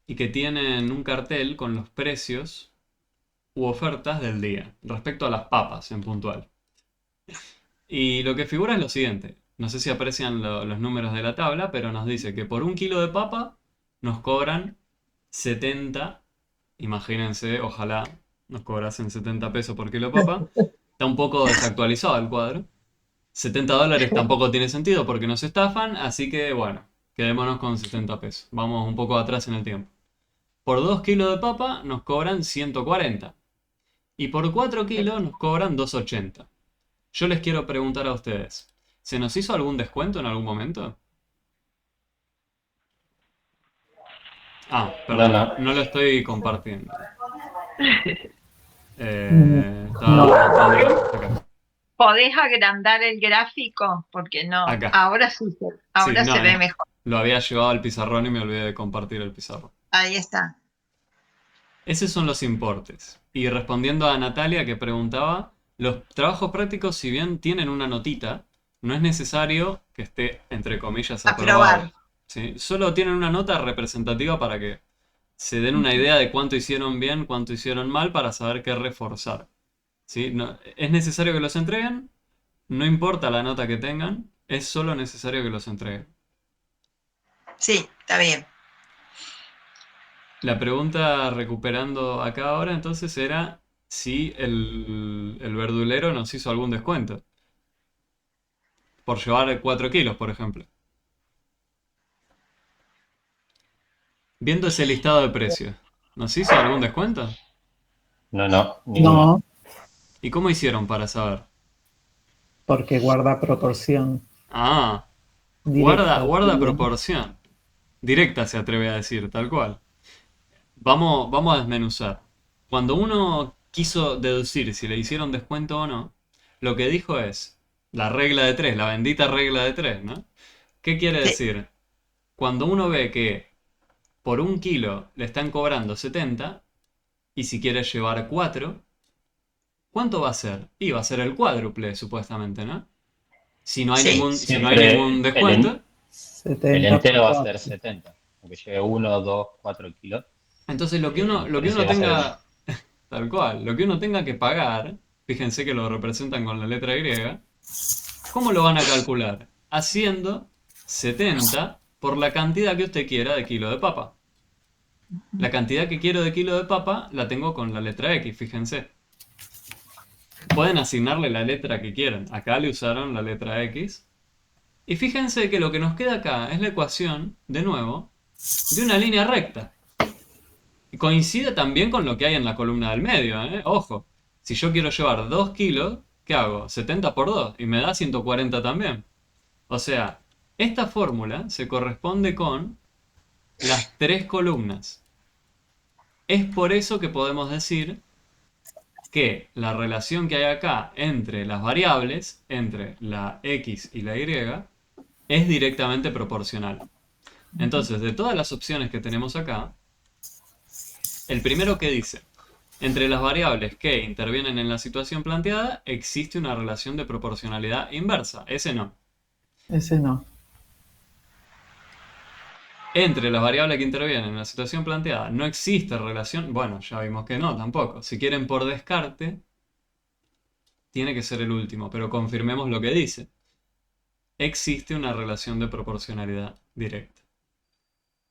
y que tienen un cartel con los precios u ofertas del día respecto a las papas en puntual. Y lo que figura es lo siguiente. No sé si aprecian los números de la tabla, pero nos dice que por un kilo de papa nos cobran 70. Imagínense, ojalá nos cobrasen 70 pesos por kilo de papa. Está un poco desactualizado el cuadro. 70 dólares tampoco tiene sentido porque nos estafan, así que bueno, quedémonos con 70 pesos. Vamos un poco atrás en el tiempo. Por 2 kilos de papa nos cobran 140. Y por 4 kilos nos cobran 280. Yo les quiero preguntar a ustedes, ¿se nos hizo algún descuento en algún momento? Ah, No, perdón, no. no lo estoy compartiendo. Estaba No, anotando acá. ¿podés agrandar el gráfico? Porque no, Acá. ahora sí, Sí, ahora no, se ve mejor. lo había llevado al pizarrón y me olvidé de compartir el pizarrón. Ahí está. Esos son los importes. Y respondiendo a Natalia que preguntaba, los trabajos prácticos, si bien tienen una notita, no es necesario que esté, entre comillas, aprobado. Aprobar. ¿Sí? Solo tienen una nota representativa para que se den una idea de cuánto hicieron bien, cuánto hicieron mal, para saber qué reforzar. ¿Sí? ¿Es necesario que los entreguen? No importa la nota que tengan, es solo necesario que los entreguen. Sí, está bien. La pregunta recuperando acá ahora entonces era si el verdulero nos hizo algún descuento. Por llevar 4 kilos, por ejemplo. Viendo ese listado de precios, ¿nos hizo algún descuento? No, no, ninguno. no, ¿Y cómo hicieron para saber? porque guarda proporción Ah, directa. guarda proporción. Directa se atreve a decir, tal cual. Vamos a desmenuzar. Cuando uno quiso deducir si le hicieron descuento o no, lo que dijo es la regla de tres, la bendita regla de tres, ¿no? ¿Qué quiere Sí, decir? Cuando uno ve que por un kilo le están cobrando 70 y si quiere llevar 4, ¿cuánto va a ser? Y va a ser el cuádruple, supuestamente, ¿no? sí, Si no hay ningún Siempre descuento, el 70 por entero va a ser 4. 70. Aunque lleve 1, 2, 4 kilos, entonces el lo que precio uno va a ser el tenga, mismo. tal cual, lo que uno tenga que pagar, fíjense que lo representan con la letra Y, ¿cómo lo van a calcular? Haciendo 70 por la cantidad que usted quiera de kilo de papa. La cantidad que quiero de kilo de papa la tengo con la letra X, fíjense. Pueden asignarle la letra que quieran. Acá le usaron la letra X. Y fíjense que lo que nos queda acá es la ecuación, de nuevo, de una línea recta. Y coincide también con lo que hay en la columna del medio, ¿eh? Ojo, si yo quiero llevar 2 kilos, ¿qué hago? 70 por 2 y me da 140 también. O sea, esta fórmula se corresponde con las 3 columnas. Es por eso que podemos decir que la relación que hay acá entre las variables, entre la x y la y, es directamente proporcional. Entonces, de todas las opciones que tenemos acá, el primero que dice, entre las variables que intervienen en la situación planteada, existe una relación de proporcionalidad inversa. Ese no. Ese no. Entre las variables que intervienen en la situación planteada, no existe relación. Bueno, ya vimos que no, tampoco. Si quieren por descarte, tiene que ser el último, pero confirmemos lo que dice. Existe una relación de proporcionalidad directa.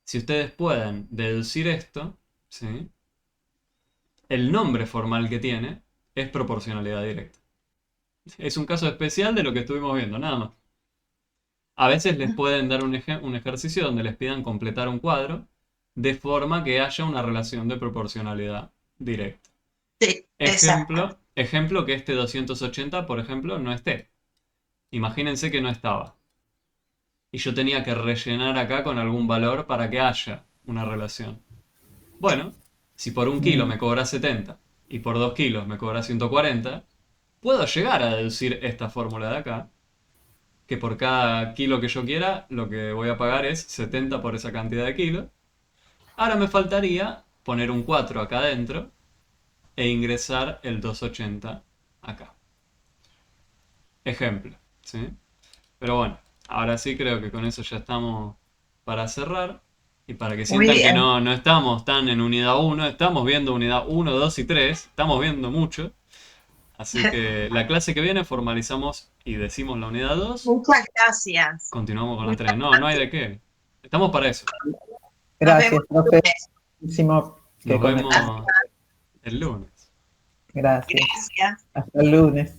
Si ustedes pueden deducir esto, ¿sí? El nombre formal que tiene es proporcionalidad directa. Es un caso especial de lo que estuvimos viendo, nada más. A veces les pueden dar un ejercicio donde les pidan completar un cuadro de forma que haya una relación de proporcionalidad directa. Sí, exacto. Ejemplo que este 280, por ejemplo, no esté. Imagínense que no estaba. Y yo tenía que rellenar acá con algún valor para que haya una relación. Bueno, si por 1 kilo me cobra 70 y por 2 kilos me cobra 140, puedo llegar a deducir esta fórmula de acá, que por cada kilo que yo quiera, lo que voy a pagar es 70 por esa cantidad de kilos. Ahora me faltaría poner un 4 acá adentro e ingresar el 280 acá. Ejemplo, ¿sí? Pero bueno, ahora sí creo que con eso ya estamos para cerrar. Y para que Muy sientan que bien. no estamos tan en unidad 1, estamos viendo unidad 1, 2 y 3, estamos viendo mucho. Así que la clase que viene formalizamos y decimos la unidad 2, Muchas gracias. continuamos con la Muchas 3. No, no hay de gracias. qué. Estamos para eso. Nos Gracias, vemos el profe. lunes. Muchísimo que Nos conectamos. vemos el lunes. Gracias. Gracias. Hasta el lunes.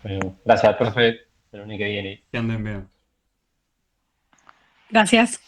Bueno, gracias, profe. El lunes que viene. Que anden bien. Gracias.